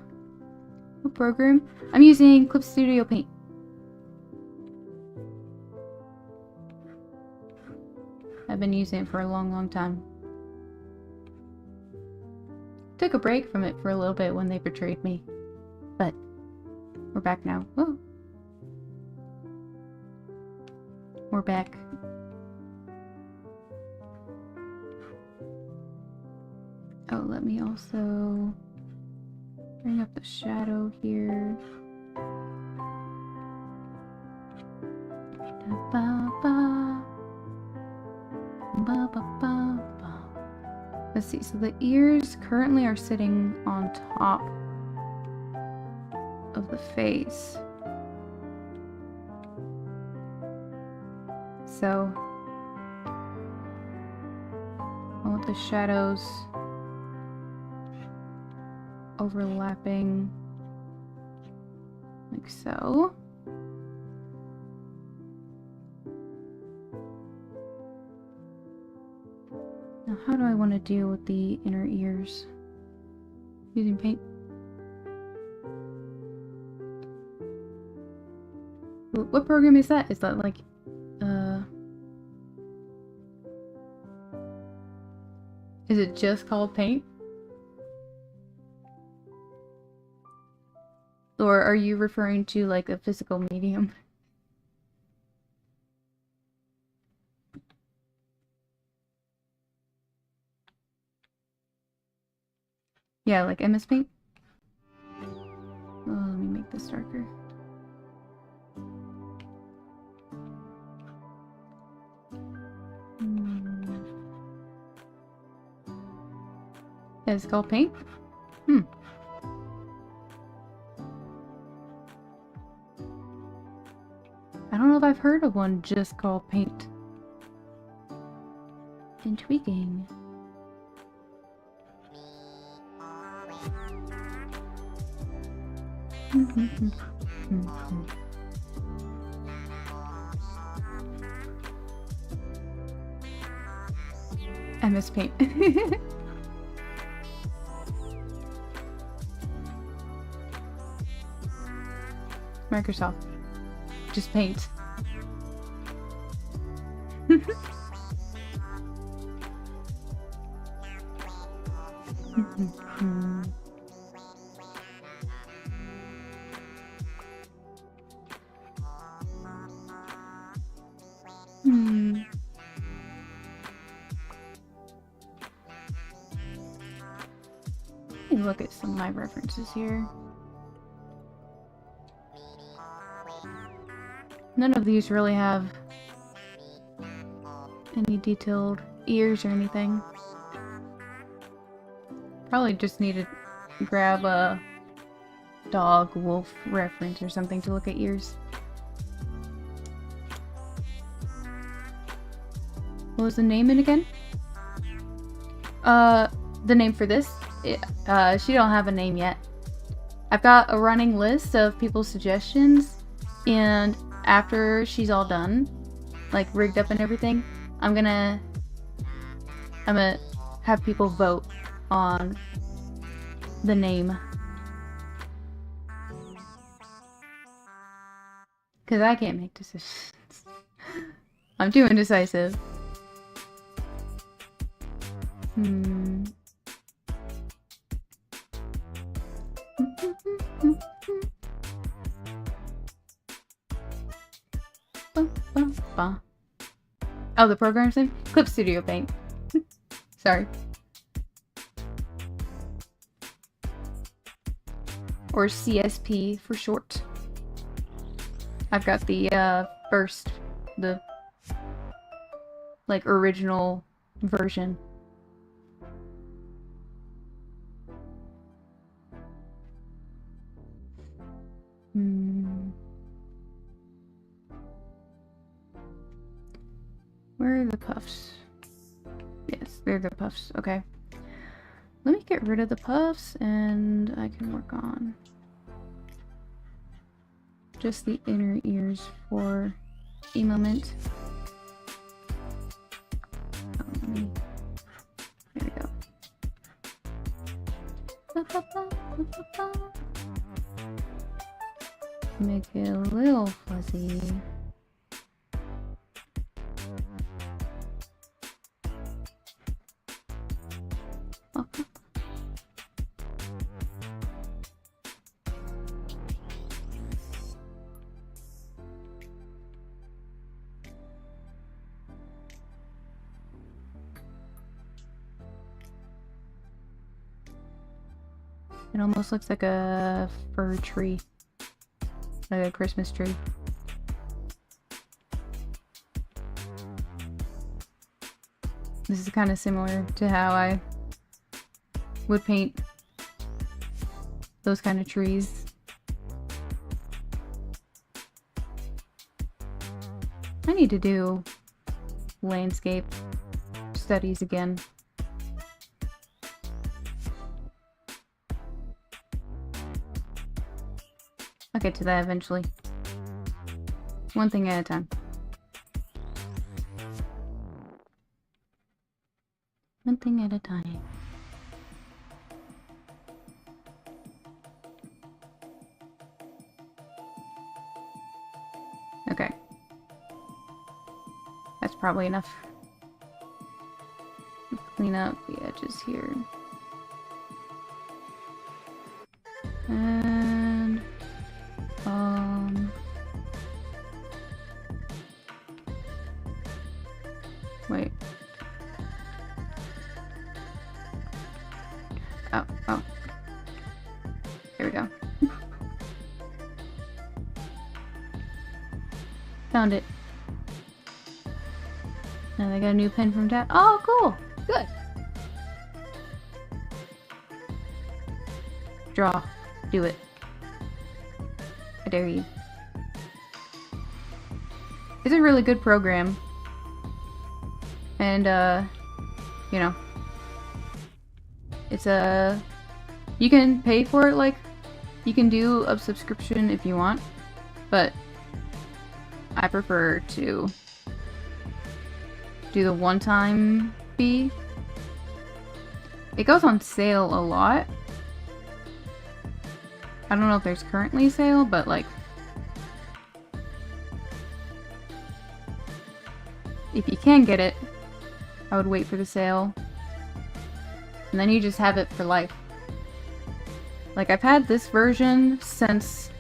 [SPEAKER 1] What program? I'm using Clip Studio Paint. I've been using it for a long time. Took a break from it for a little bit when they betrayed me. But we're back now. Whoa. We're back. Oh, let me also bring up the shadow here. Let's see, so the ears currently are sitting on top of the face. So I want the shadows overlapping like so. Now how do I want to deal with the inner ears? Using paint. What program is that? Is that like is it just called Paint? Or are you referring to like a physical medium? Yeah, like MS Paint? Oh, let me make this darker. It's called paint? Hmm. I don't know if I've heard of one just called paint. Intriguing. I miss paint. Microsoft. Just paint. Let me look at some of my references here. None of these really have any detailed ears or anything. Probably just need to grab a dog, wolf reference or something to look at ears. What was the name in again? The name for this? She don't have a name yet. I've got a running list of people's suggestions, and after she's all done, like rigged up and everything, I'm gonna have people vote on the name. Cause I can't make decisions. I'm too indecisive. Oh, the program's name? Clip Studio Paint. Sorry. Or CSP for short. I've got the first, the like original version. Where are the puffs? Yes, they're the puffs. Okay. Let me get rid of the puffs and I can work on just the inner ears for a moment. There we go. Make it a little fuzzy. It almost looks like a fir tree. Like a Christmas tree. This is kind of similar to how I would paint those kind of trees. I need to do landscape studies again. I'll get to that eventually. One thing at a time. One thing at a time. Okay. That's probably enough. Clean up the edges here. And wait. Oh. There we go. Found it. Now they got a new pen from Dad. Oh, cool. Good. Draw. Do it. I dare you. It's a really good program. And, you know, it's you can pay for it, like, you can do a subscription if you want, but I prefer to do the one-time fee. It goes on sale a lot. I don't know if there's currently a sale, but like, if you can get it, I would wait for the sale. And then you just have it for life. Like, I've had this version since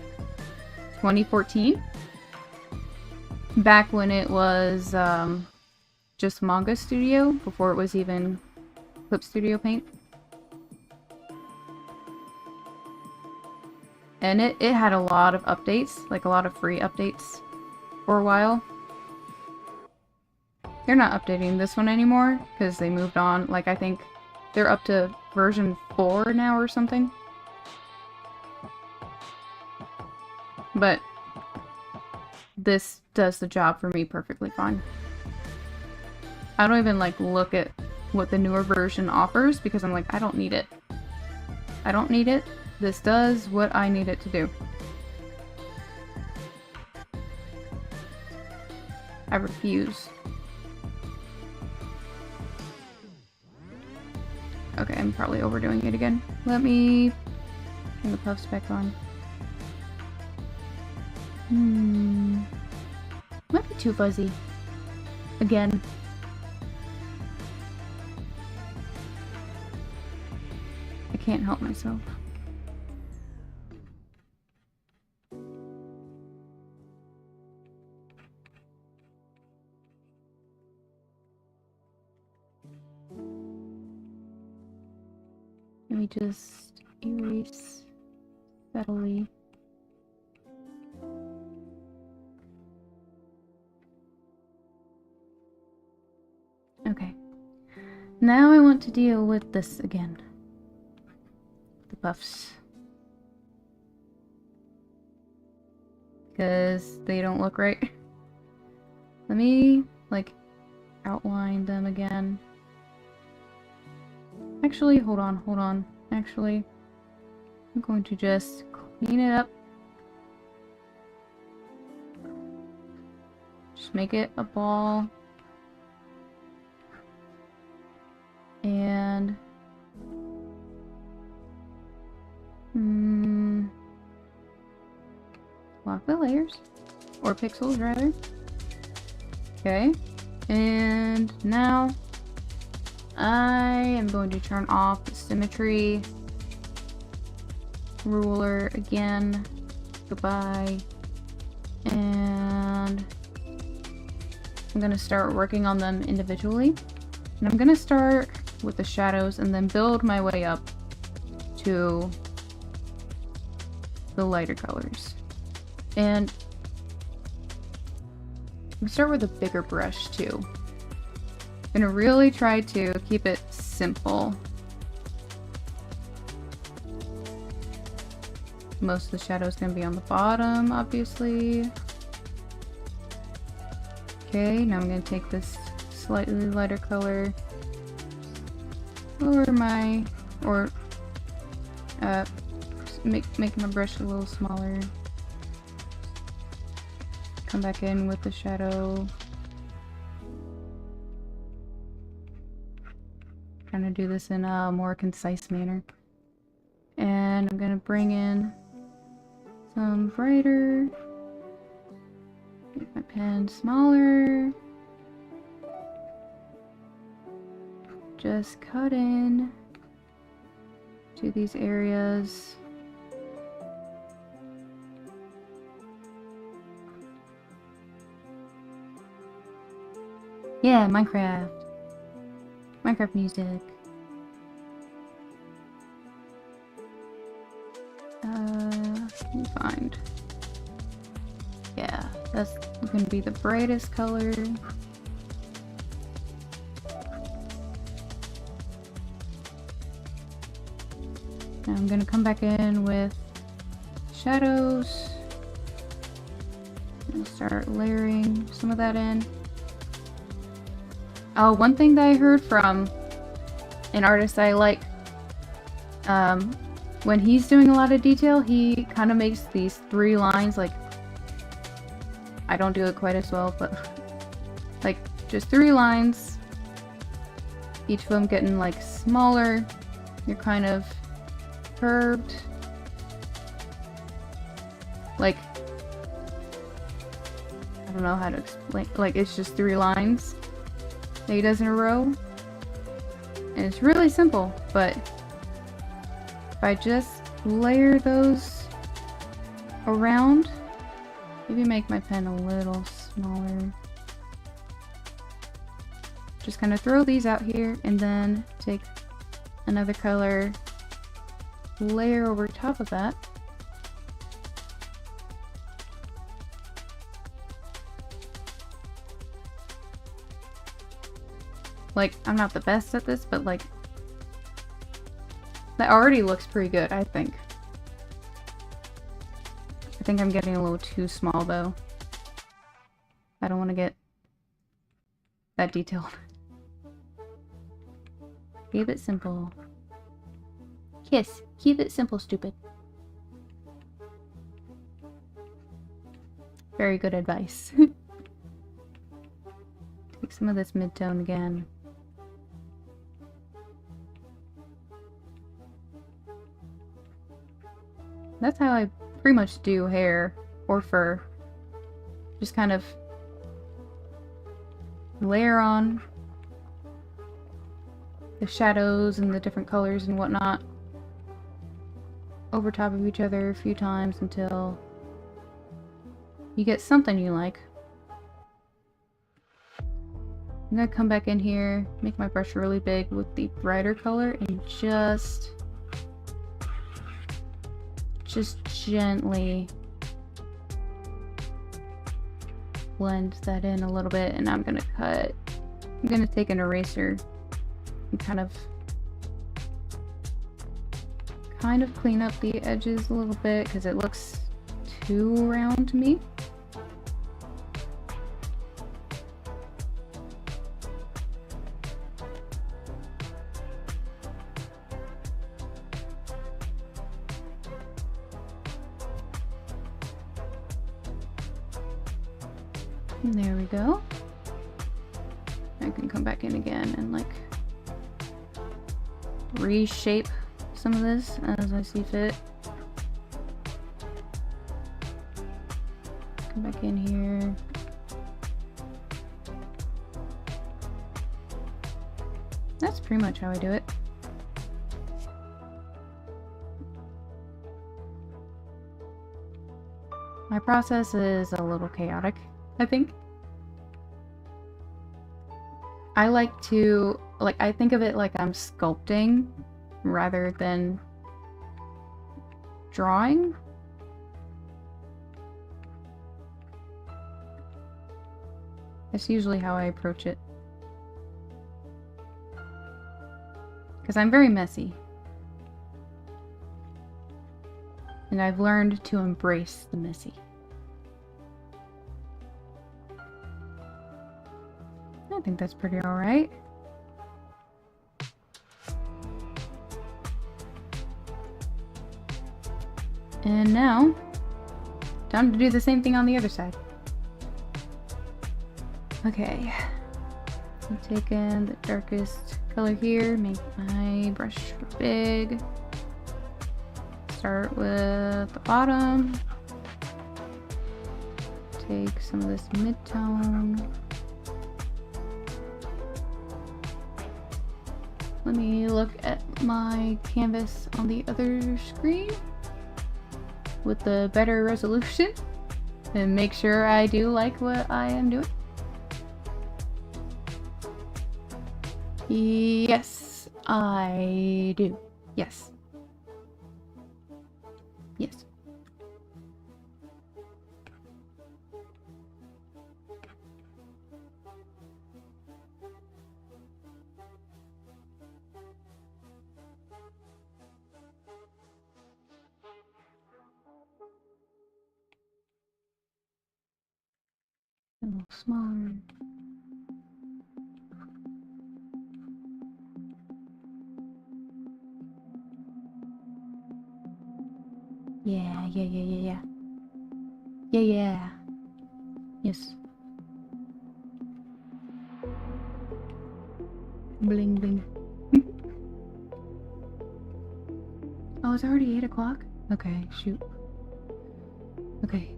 [SPEAKER 1] 2014. Back when it was just Manga Studio, before it was even Clip Studio Paint. And it had a lot of updates, like a lot of free updates for a while. They're not updating this one anymore because they moved on. Like, I think they're up to version 4 now or something. But this does the job for me perfectly fine. I don't even like look at what the newer version offers because I'm like, I don't need it. I don't need it. This does what I need it to do. I refuse. Okay, I'm probably overdoing it again. Let me turn the puffs back on. Might be too fuzzy. Again. I can't help myself. Let me just erase steadily. Okay. Now I want to deal with this again. The puffs. Because they don't look right. Let me, like, outline them again. Actually, hold on. Actually, I'm going to just clean it up. Just make it a ball. And lock the layers, or pixels rather. Okay, and now I am going to turn off the symmetry ruler again. Goodbye. And I'm gonna start working on them individually. And I'm gonna start with the shadows and then build my way up to the lighter colors. And I'm gonna start with a bigger brush too. I'm gonna really try to keep it simple. Most of the shadow is gonna be on the bottom, obviously. Okay, now I'm gonna take this slightly lighter color over my, or make my brush a little smaller. Come back in with the shadow. Trying to do this in a more concise manner. And I'm gonna bring in some brighter. Make my pen smaller. Just cut in to these areas. Yeah, Minecraft. Minecraft music. Let me find. Yeah, that's gonna be the brightest color. Now I'm gonna come back in with shadows and start layering some of that in. Oh, one thing that I heard from an artist I like, when he's doing a lot of detail, he kind of makes these 3 lines, like, I don't do it quite as well, but like just 3 lines, each of them getting like smaller. You're kind of curved, like, I don't know how to explain, like it's just 3 lines that he does in a row, and it's really simple, but if I just layer those around, maybe make my pen a little smaller, just kind of throw these out here and then take another color, layer over top of that. Like, I'm not the best at this, but like, that already looks pretty good, I think. I think I'm getting a little too small though. I don't want to get that detailed. Keep it simple. Yes, keep it simple, stupid. Very good advice. Take some of this mid-tone again. That's how I pretty much do hair or fur. Just kind of layer on the shadows and the different colors and whatnot over top of each other a few times until you get something you like. I'm gonna come back in here, make my brush really big with the brighter color, and just gently blend that in a little bit. And I'm gonna take an eraser and kind of clean up the edges a little bit because it looks too round to me. And there we go. I can come back in again and like reshape some of this as I see fit. Come back in here. That's pretty much how I do it. My process is a little chaotic, I think. I like to, I think of it like I'm sculpting rather than drawing. That's usually how I approach it. Because I'm very messy. And I've learned to embrace the messy. I think that's pretty alright. And now, time to do the same thing on the other side. Okay. I'm taking the darkest color here, make my brush big. Start with the bottom. Take some of this mid-tone. Let me look at my canvas on the other screen with the better resolution and make sure I do like what I am doing. Yes, I do. Yes. Yes. A little smaller. Yeah. Yeah. Yes. Bling bling. Oh, it's already 8 o'clock? Okay, shoot. Okay.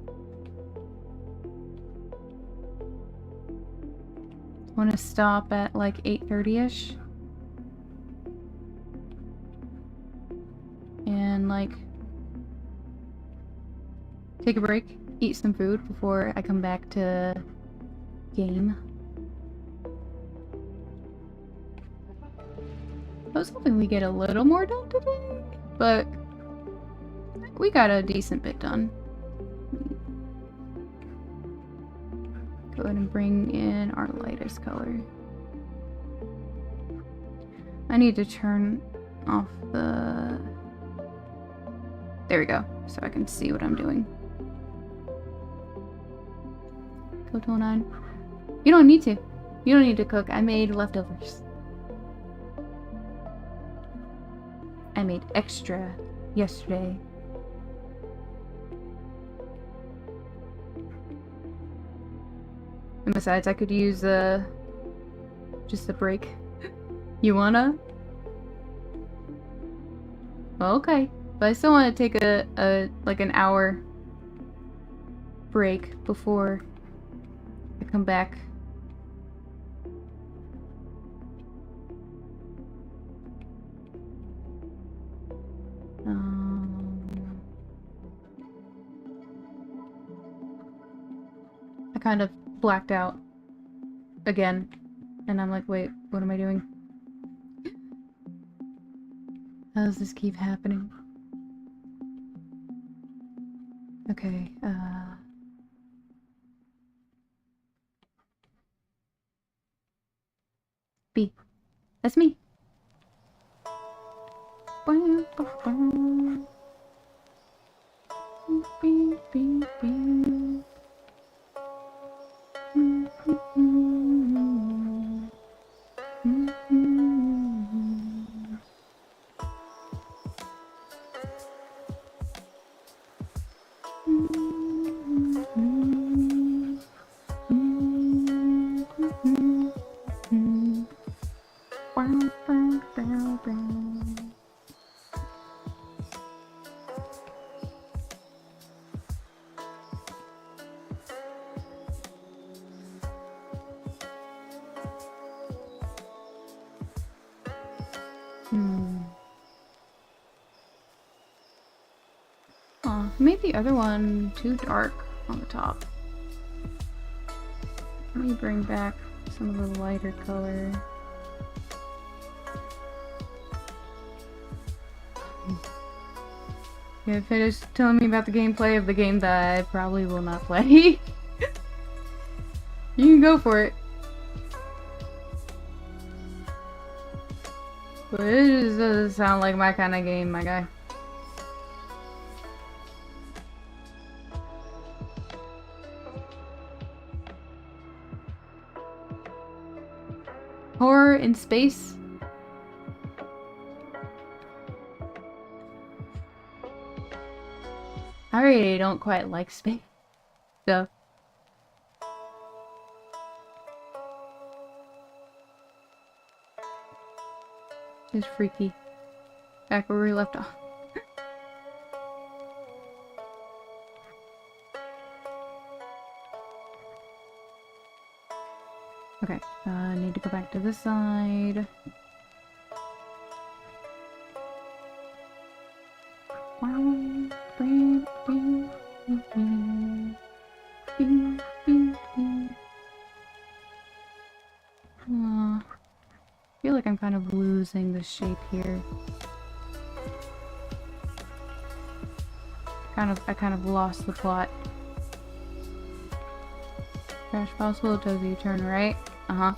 [SPEAKER 1] Want to stop at like 8:30ish? And like take a break, eat some food before I come back to game. I was hoping we get a little more done today, but we got a decent bit done. Go ahead and bring in our lightest color. I need to turn off the... There we go, so I can see what I'm doing. Go to 9. You don't need to. You don't need to cook. I made leftovers. I made extra yesterday. And besides, I could use just a break. You wanna? Well, okay, but I still want to take like an hour break before I come back. I kind of blacked out again, and I'm like, wait, what am I doing? How does this keep happening? Okay, B. That's me. Oh, made the other one too dark on the top. Let me bring back some of the lighter color. Yeah, finish telling me about the gameplay of the game that I probably will not play. You can go for it. But it just doesn't sound like my kind of game, my guy. Horror in space? I really don't quite like space stuff. It's freaky. Back where we left off. Okay, I need to go back to this side. I feel like I'm kind of losing the shape here. I kind of lost the plot. Crash possible, does you turn right? Uh-huh.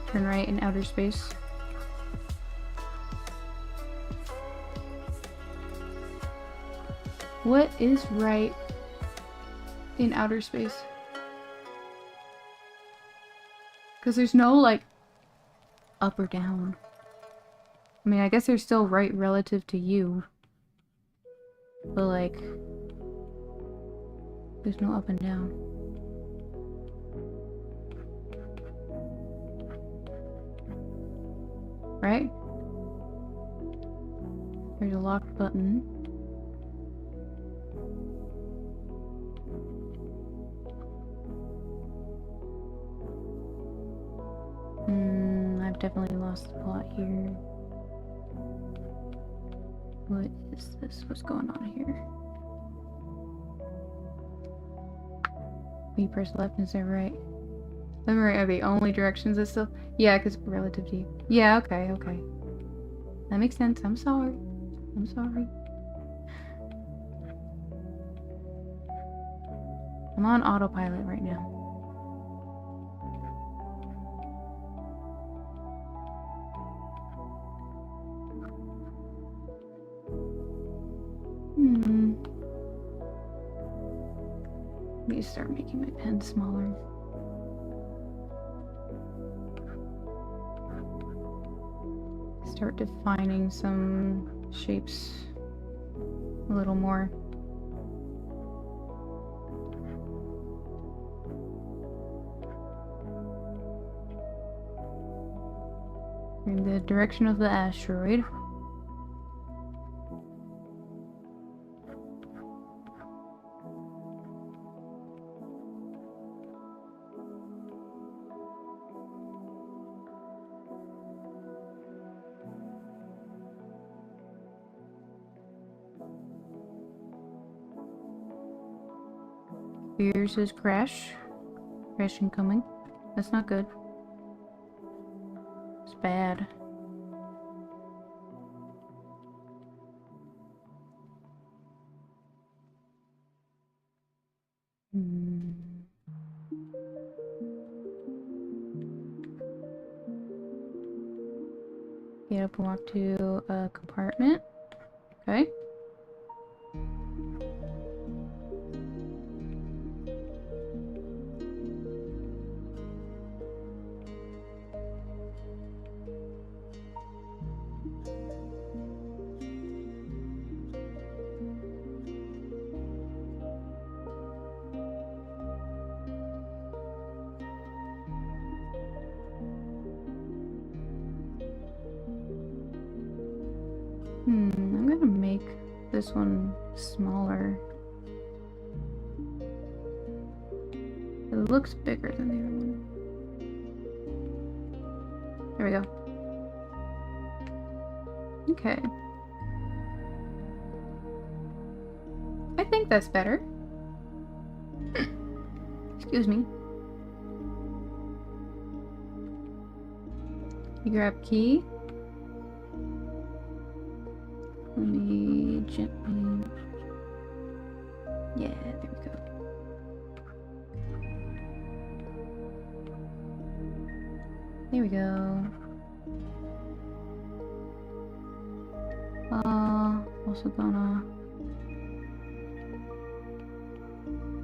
[SPEAKER 1] Turn right in outer space. What is right in outer space? Because there's no, like, up or down. I mean, I guess there's still right relative to you. But, like, there's no up and down. Right? There's a lock button. I've definitely lost the plot here. What is this? What's going on here? When you press left instead of right. Left and right are the only directions that still... Yeah, because relative to you. Yeah, okay, okay. That makes sense. I'm sorry. I'm sorry. I'm on autopilot right now. Let me start making my pen smaller. Start defining some shapes a little more. In the direction of the asteroid. Here says crash. Crash incoming. That's not good. It's bad. Get up and walk to a compartment. Okay. I'm gonna make this one smaller. It looks bigger than the other one. There we go. Okay. I think that's better. Excuse me. You grab key. Let me gently... Yeah, there we go. There we go. Also gonna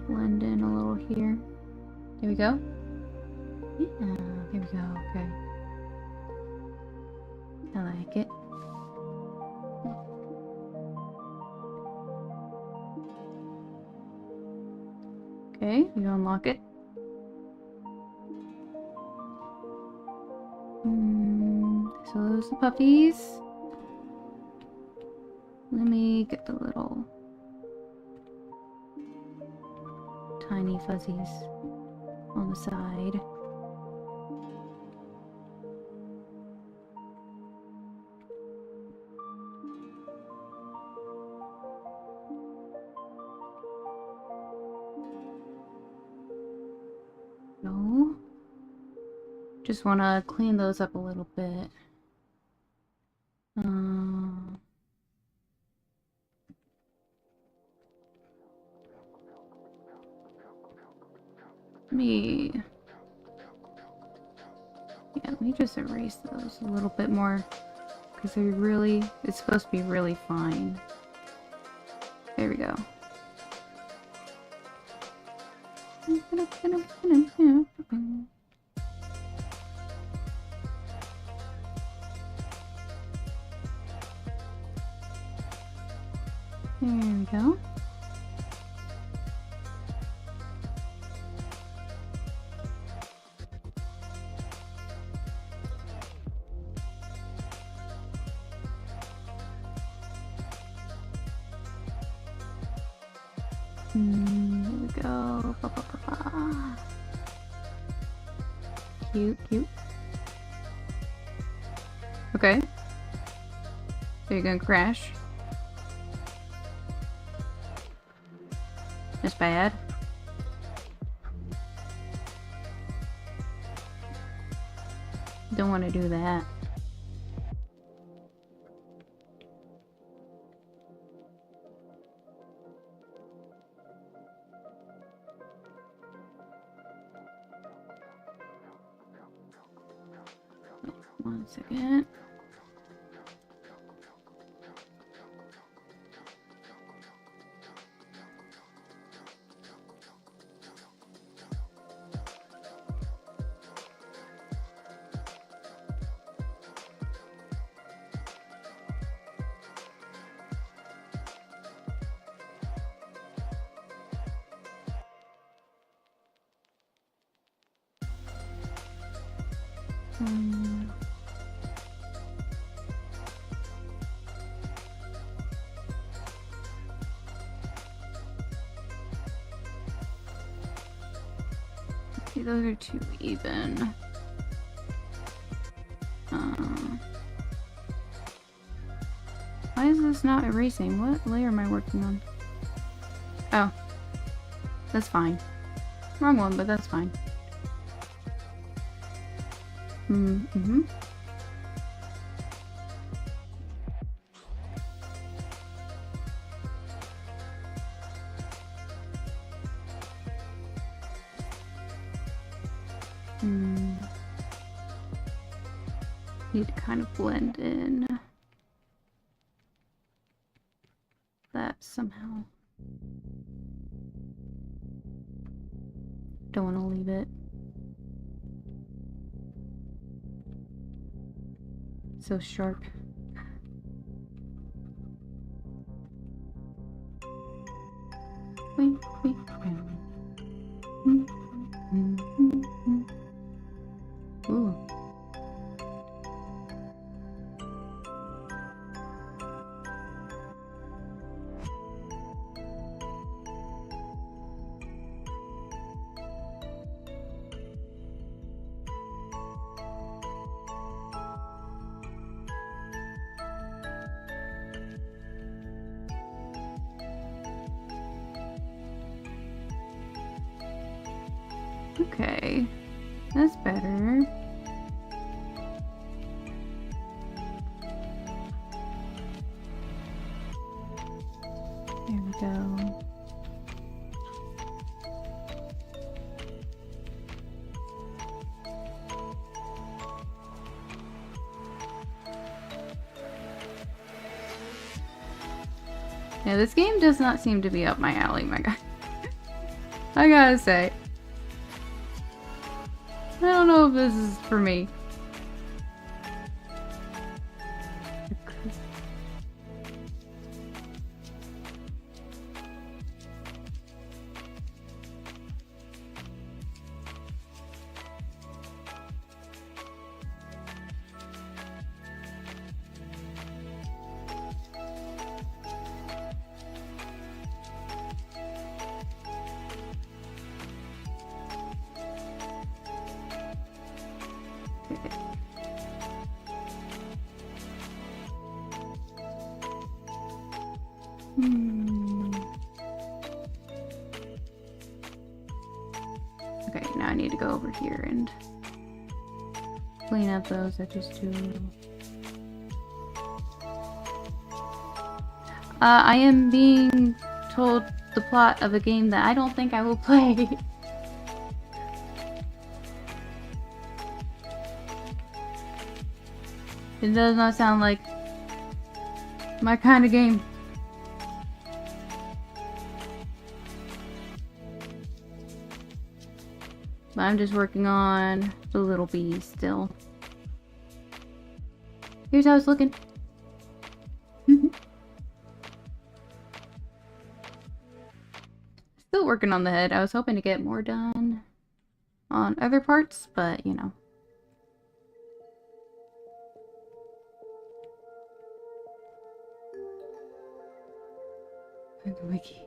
[SPEAKER 1] blend in a little here. There we go. Yeah, there we go. Okay. I like it. Okay, you unlock it. So those are the puppies. Let me get the little tiny fuzzies on the side. No. Just want to clean those up a little bit. Let me just erase those a little bit more, because it's supposed to be really fine. There we go. There we go. Here we go. Ba, ba, ba, ba. Cute, cute. Okay. Are you gonna crash? That's bad. Don't want to do that. One second. Okay, those are too even. Why is this not erasing? What layer am I working on? Oh. That's fine. Wrong one, but that's fine. Mm-hmm. Need to kind of blend in that somehow. Don't want to leave it so sharp. Wink, wink, wink. Ooh. Okay, that's better. There we go. Yeah, this game does not seem to be up my alley, my guy. I gotta say. I don't know if this is for me. Okay, now I need to go over here and clean up those edges too. I am being told the plot of a game that I don't think I will play. It does not sound like my kind of game. But I'm just working on the little bee still. Here's how it's looking. Still working on the head. I was hoping to get more done on other parts, but you know. The wiki.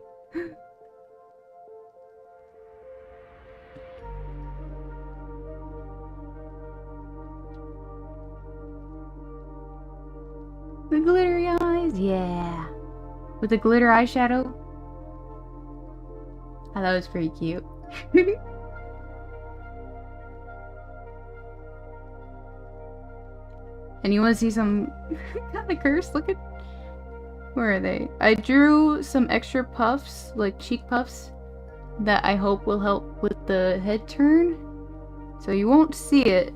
[SPEAKER 1] The glittery eyes, yeah. With the glitter eyeshadow. I thought it was pretty cute. And you want to see some kind of curse? Look at... Where are they? I drew some extra puffs, like cheek puffs, that I hope will help with the head turn. So you won't see it.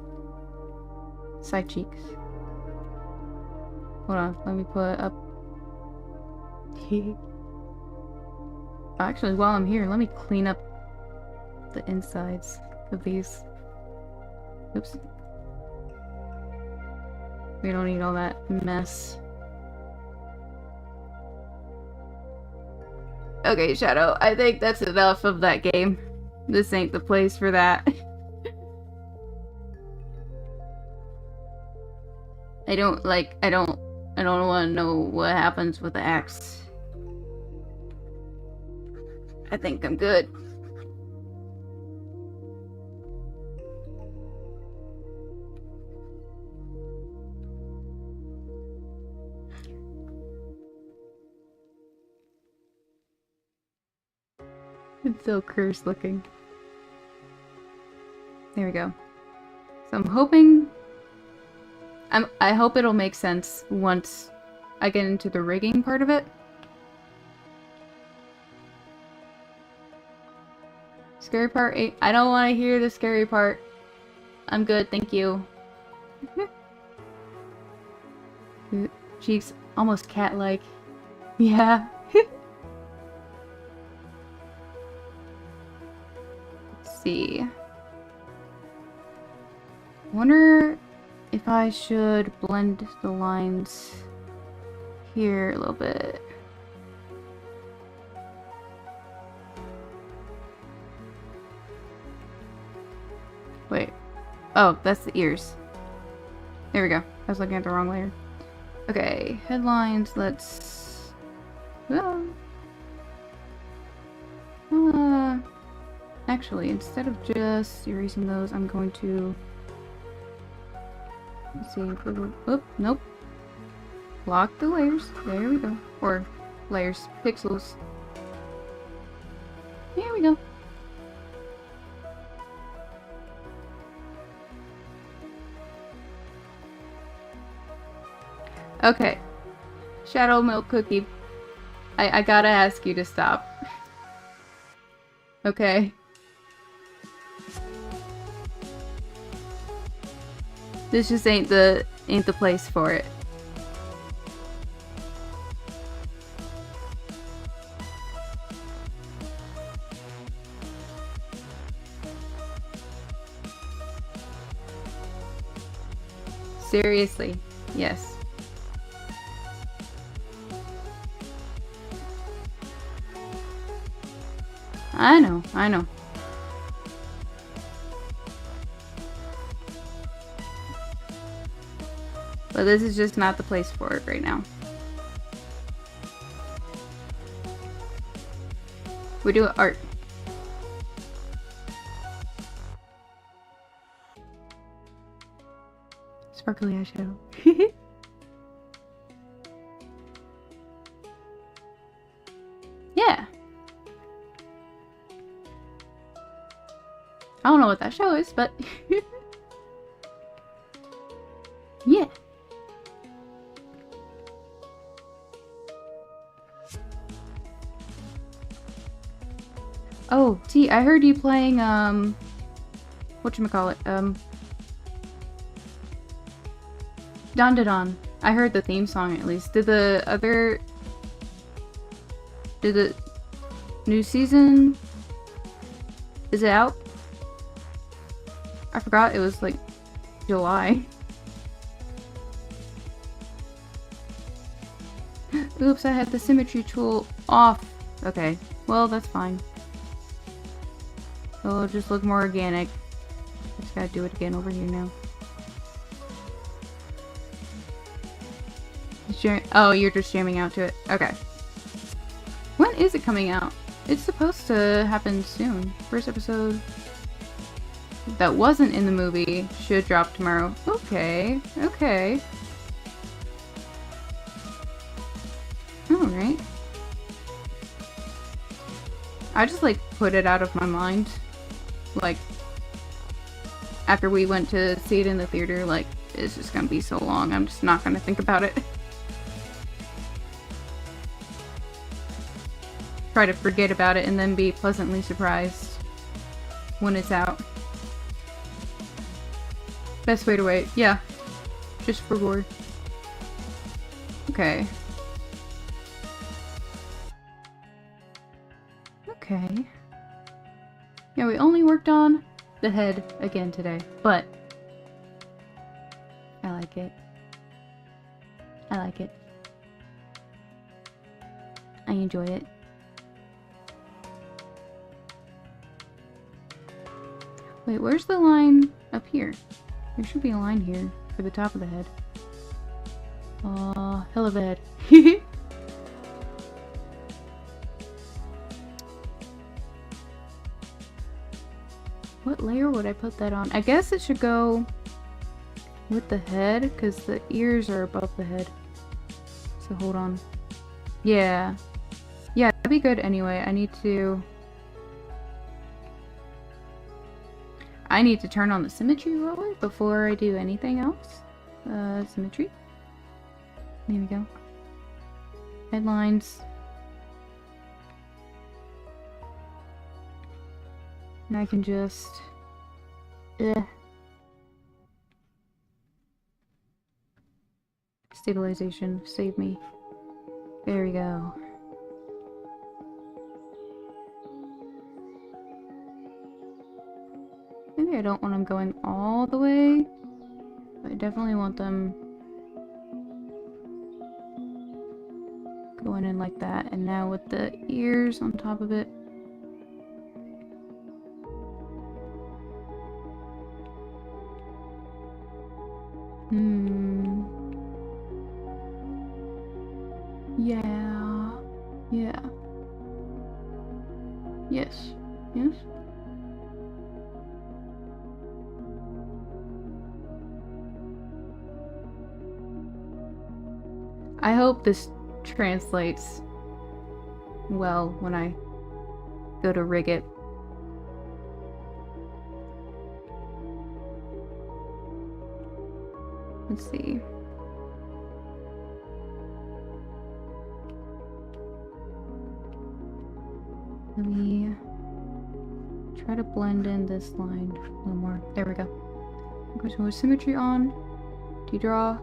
[SPEAKER 1] Side cheeks. Hold on, let me put up. Actually, while I'm here, let me clean up the insides of these. Oops. We don't need all that mess. Okay, Shadow, I think that's enough of that game. This ain't the place for that. I don't want to know what happens with the axe. I think I'm good. It's so cursed looking. There we go. So I'm hoping... I hope it'll make sense once I get into the rigging part of it. Scary part 8. I don't want to hear the scary part. I'm good, thank you. Cheeks almost cat-like. Yeah. Let's see. I wonder if I should blend the lines here a little bit. Wait. Oh, that's the ears. There we go. I was looking at the wrong layer. Okay, headlines, let's... actually, instead of just erasing those, I'm going to... Let's see. Oop, nope. Lock the layers. There we go. Or layers. Pixels. There we go. Okay. Shadow Milk Cookie. I gotta ask you to stop. Okay. This just ain't the place for it. Seriously, yes. I know, I know. But this is just not the place for it right now. We do art. Sparkly eyeshadow. Yeah. I don't know what that show is, but yeah. Oh, T, I heard you playing, whatchamacallit, Don Da Don. I heard the theme song at least. Did the new season, is it out? I forgot it was like July. Oops, I had the symmetry tool off. Okay, well, that's fine. It'll just look more organic. Just gotta do it again over here now. Oh, you're just jamming out to it. Okay. When is it coming out? It's supposed to happen soon. First episode that wasn't in the movie should drop tomorrow. Okay, okay. Alright. I just like put it out of my mind. Like, after we went to see it in the theater, like, it's just gonna be so long, I'm just not gonna think about it. Try to forget about it and then be pleasantly surprised when it's out. Best way to wait. Yeah. Just for gore. Okay. Okay. Yeah, we only worked on the head again today, but I like it. I like it. I enjoy it. Wait, where's the line up here? There should be a line here for the top of the head. Aw, hell of a head. What layer would I put that on? I guess it should go with the head, because the ears are above the head. So hold on. Yeah. Yeah, that'd be good anyway. I need to turn on the symmetry roller before I do anything else. Symmetry. There we go. Headlines. And I can just... Stabilization. Save me. There we go. Maybe I don't want them going all the way, but I definitely want them going in like that. And now with the ears on top of it. Yeah. Yeah. Yes. Yes. I hope this translates well when I go to rig it. Let's see. Let me try to blend in this line a little more. There we go. Okay, so with symmetry on, do you draw?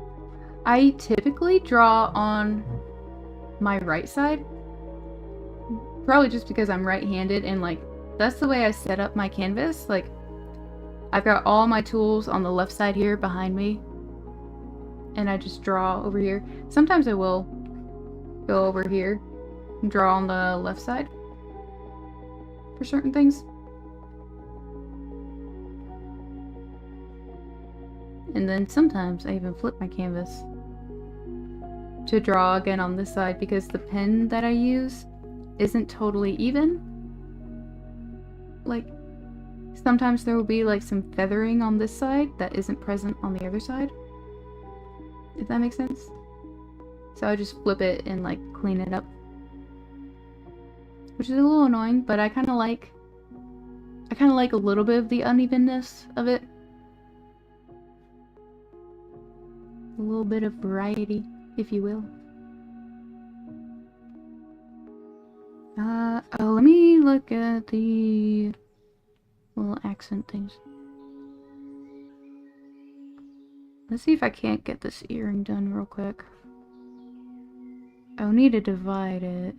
[SPEAKER 1] I typically draw on my right side. Probably just because I'm right-handed and like that's the way I set up my canvas. Like I've got all my tools on the left side here behind me. And I just draw over here. Sometimes I will go over here and draw on the left side for certain things. And then sometimes I even flip my canvas to draw again on this side because the pen that I use isn't totally even. Like, sometimes there will be like some feathering on this side that isn't present on the other side. If that makes sense. So I just flip it and like clean it up. Which is a little annoying, but I kinda like a little bit of the unevenness of it. A little bit of variety, if you will. Oh, let me look at the little accent things. Let's see if I can't get this earring done real quick. I'll need to divide it.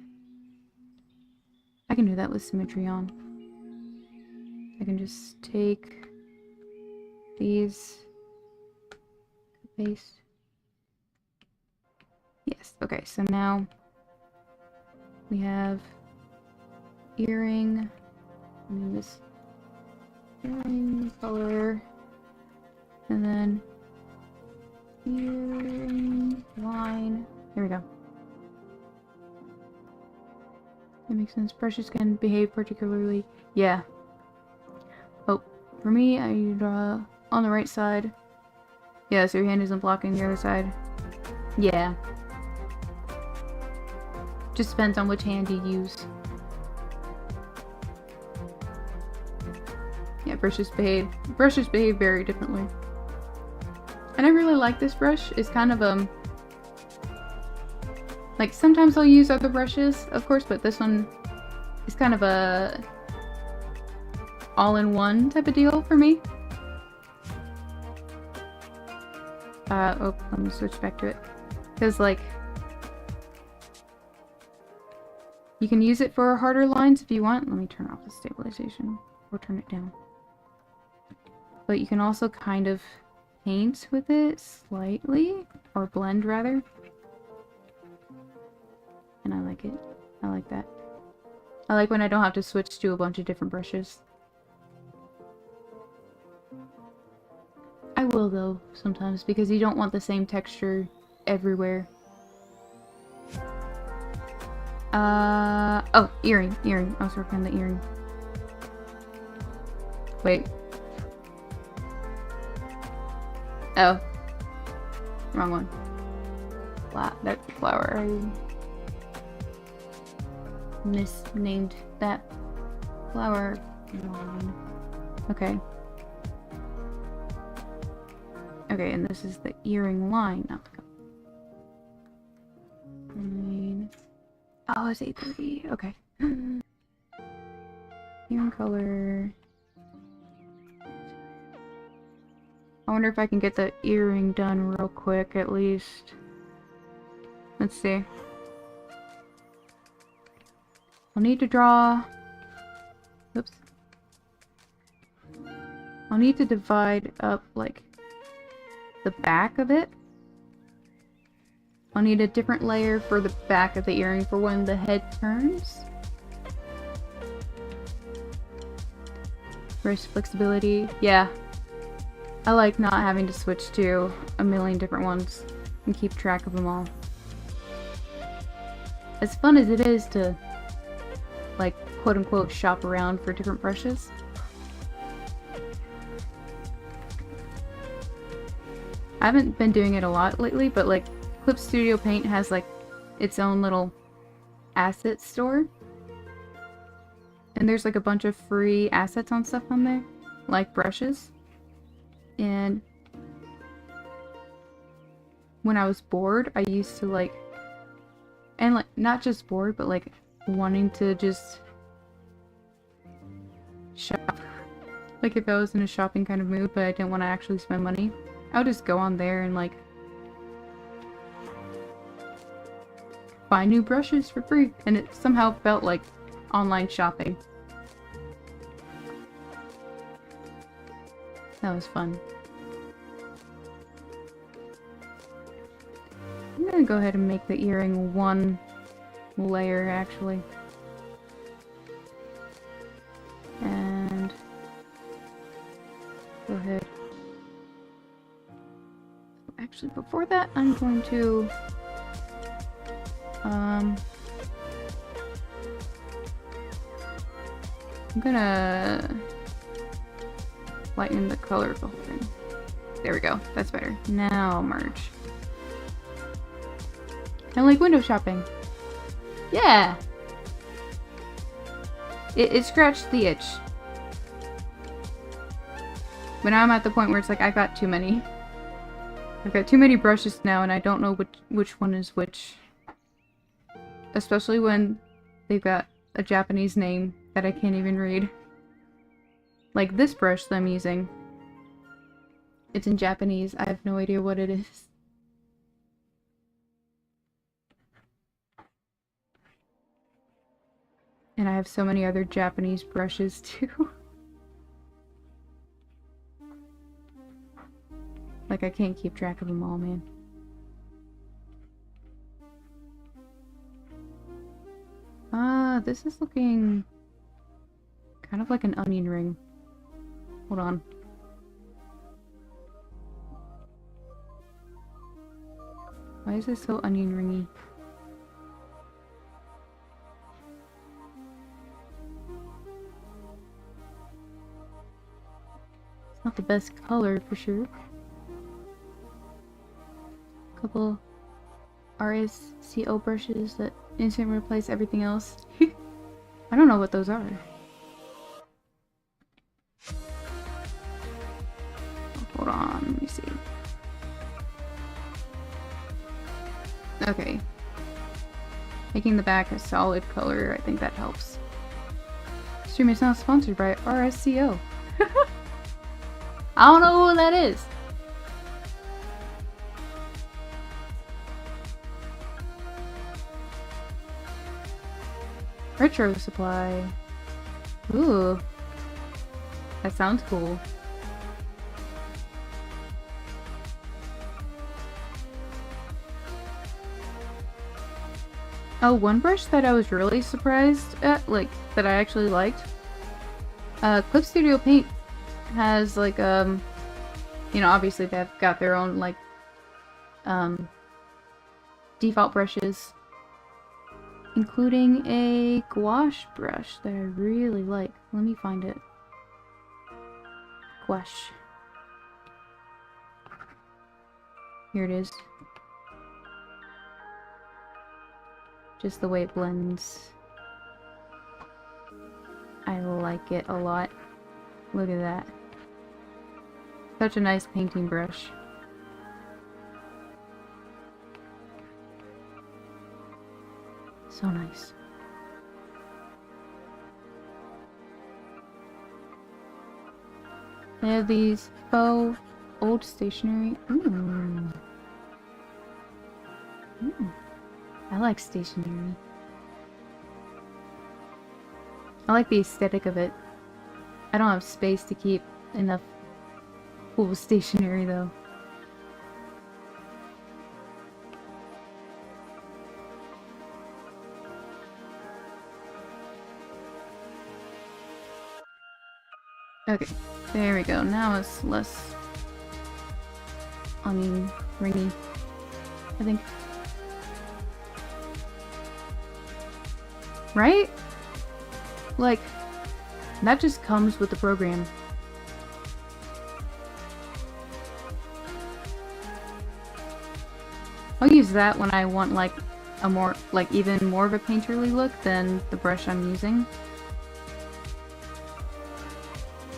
[SPEAKER 1] I can do that with symmetry on. I can just take these. Paste. Yes, okay, so now we have earring, and then this earring color, and then earring line. There we go. That makes sense. Brushes can behave particularly. Yeah. Oh, for me, I draw on the right side. Yeah, so your hand isn't blocking the other side. Yeah. Just depends on which hand you use. Yeah, brushes behave very differently. And I really like this brush. It's kind of like sometimes I'll use other brushes, of course, but this one is kind of a all-in-one type of deal for me. Oh, let me switch back to it. Because, like, you can use it for harder lines if you want. Let me turn off the stabilization, or turn it down. But you can also kind of paint with it slightly, or blend rather. And I like it. I like that. I like when I don't have to switch to a bunch of different brushes. I will though, sometimes, because you don't want the same texture everywhere. Oh, earring. I was working on the earring. Wait. Oh. Wrong one. That flower. I misnamed that flower. Okay. Okay, and this is the earring line, not the color. Oh, it's 8:30. Okay. Earring color. I wonder if I can get the earring done real quick, at least. Let's see. I'll need to draw... Oops. I'll need to divide up, like, the back of it. I'll need a different layer for the back of the earring for when the head turns. Wrist flexibility. Yeah. I like not having to switch to a million different ones and keep track of them all. As fun as it is to, like, quote-unquote shop around for different brushes. I haven't been doing it a lot lately, but like Clip Studio Paint has like its own little asset store. And there's like a bunch of free assets on stuff on there, like brushes. And when I was bored, I used to like, and like not just bored, but like wanting to just shop. Like if I was in a shopping kind of mood, but I didn't want to actually spend money, I would just go on there and like buy new brushes for free, and it somehow felt like online shopping. That was fun. I'm gonna go ahead and make the earring one layer actually. And go ahead. Actually, before that, I'm going to I'm gonna lighten the color of the whole thing. There we go. That's better. Now merge. And like window shopping. Yeah! It scratched the itch. But now I'm at the point where it's like, I've got too many. I've got too many brushes now, and I don't know which one is which. Especially when they've got a Japanese name that I can't even read. Like this brush that I'm using. It's in Japanese. I have no idea what it is. And I have so many other Japanese brushes too. Like, I can't keep track of them all, man. This is looking kind of like an onion ring. Hold on. Why is this so onion ringy? It's not the best color for sure. Couple RSCO brushes that instantly replace everything else. I don't know what those are. Hold on, let me see. Okay. Making the back a solid color, I think that helps. Stream is not sponsored by RSCO. I don't know who that is. Retro supply. Ooh. That sounds cool. Oh, one brush that I was really surprised at, like, that I actually liked. Clip Studio Paint has, like, you know, obviously they've got their own, like, default brushes. Including a gouache brush that I really like. Let me find it. Gouache. Here it is. Just the way it blends. I like it a lot. Look at that. Such a nice painting brush. So nice. They have these faux old stationery. Ooh. Ooh. I like stationery. I like the aesthetic of it. I don't have space to keep enough cool stationery though. Okay, there we go. Now it's less onion ringy, I think. Right? Like, that just comes with the program. I'll use that when I want like a more, like even more of a painterly look than the brush I'm using.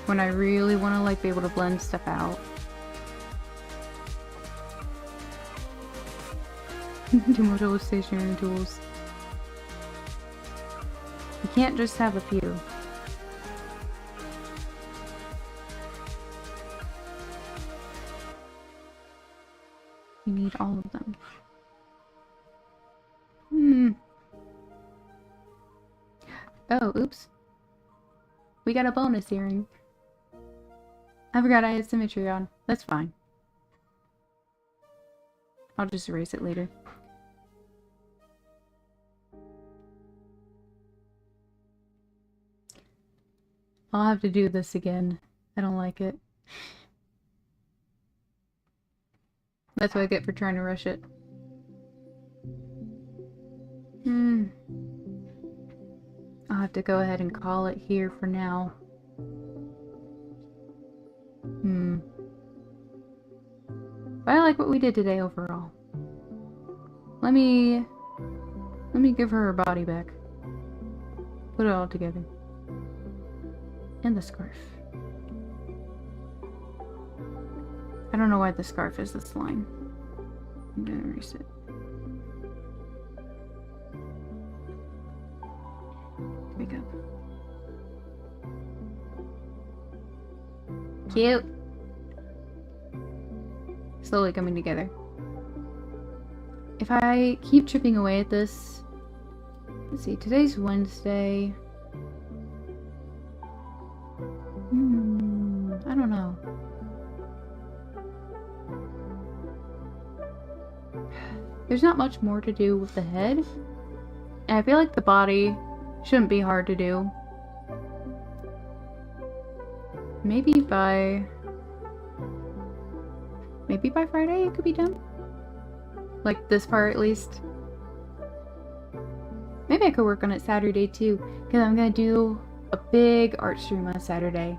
[SPEAKER 1] When I really want to like be able to blend stuff out. Too much old stationery tools. You can't just have a few. You need all of them. Oh, oops. We got a bonus earring. I forgot I had symmetry on. That's fine. I'll just erase it later. I'll have to do this again. I don't like it. That's what I get for trying to rush it. I'll have to go ahead and call it here for now. But I like what we did today overall. Let me give her her body back. Put it all together. And the scarf. I don't know why the scarf is this line. I'm gonna erase it. Wake up. Cute. Slowly coming together. If I keep chipping away at this, let's see, today's Wednesday. I don't know. there's not much more to do with the head. And I feel like the body shouldn't be hard to do. Maybe by Friday it could be done. Like this part at least. Maybe I could work on it Saturday too, because I'm gonna do a big art stream on Saturday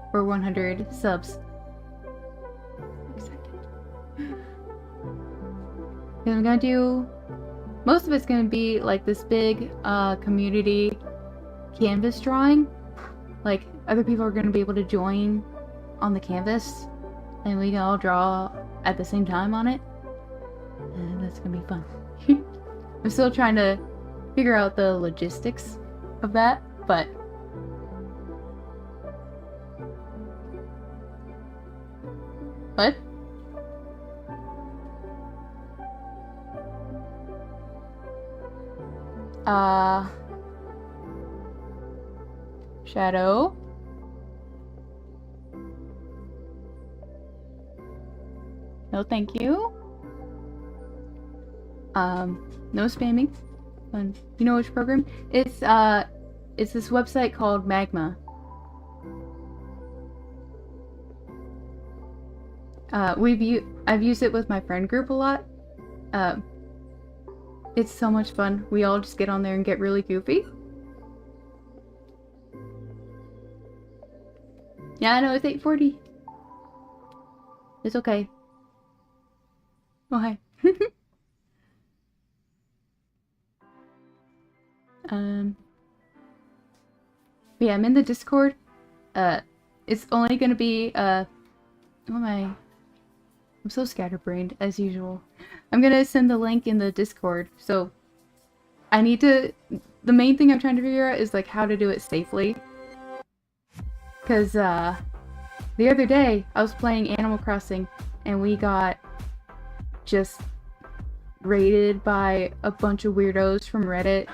[SPEAKER 1] for 100 subs. And I'm gonna do, most of it's gonna be like this big community canvas drawing. Like other people are gonna be able to join on the canvas, and we can all draw at the same time on it. And that's gonna be fun. I'm still trying to figure out the logistics of that, but what? Shadow? No, thank you. No spamming. You know which program? It's this website called Magma. I've used it with my friend group a lot. It's so much fun. We all just get on there and get really goofy. Yeah, I know, it's 8:40. It's okay. Oh, hi. Yeah, I'm in the Discord. It's only gonna be, I'm so scatterbrained, as usual. I'm gonna send the link in the Discord, so I need to, the main thing I'm trying to figure out is like how to do it safely. Cause, the other day, I was playing Animal Crossing, and we got just raided by a bunch of weirdos from Reddit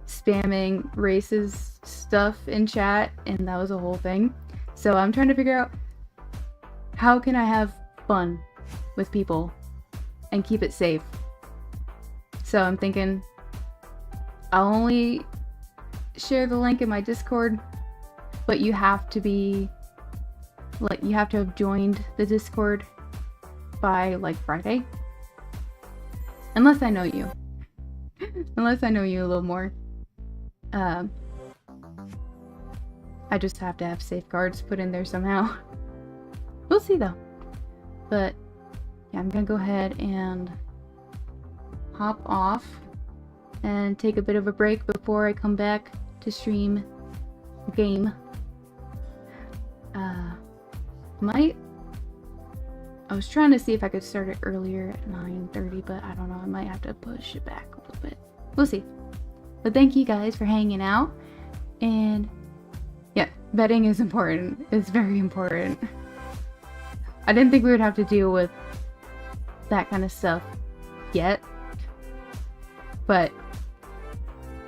[SPEAKER 1] spamming racist stuff in chat, and that was a whole thing. So I'm trying to figure out how can I have fun with people and keep it safe. So I'm thinking I'll only share the link in my Discord, but you have to be like, you have to have joined the Discord by like Friday. Unless I know you. Unless I know you a little more. I just have to have safeguards put in there somehow. We'll see though. But yeah, I'm gonna go ahead and hop off and take a bit of a break before I come back to stream game. I was trying to see if I could start it earlier at 9:30, but I don't know, I might have to push it back a little bit. We'll see. But thank you guys for hanging out, and yeah, betting is important. It's very important. I didn't think we would have to deal with that kind of stuff yet, but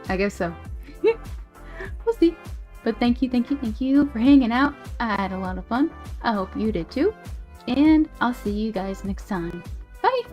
[SPEAKER 1] I guess so. We'll see. But thank you for hanging out. I had a lot of fun. I hope you did too. And I'll see you guys next time. Bye!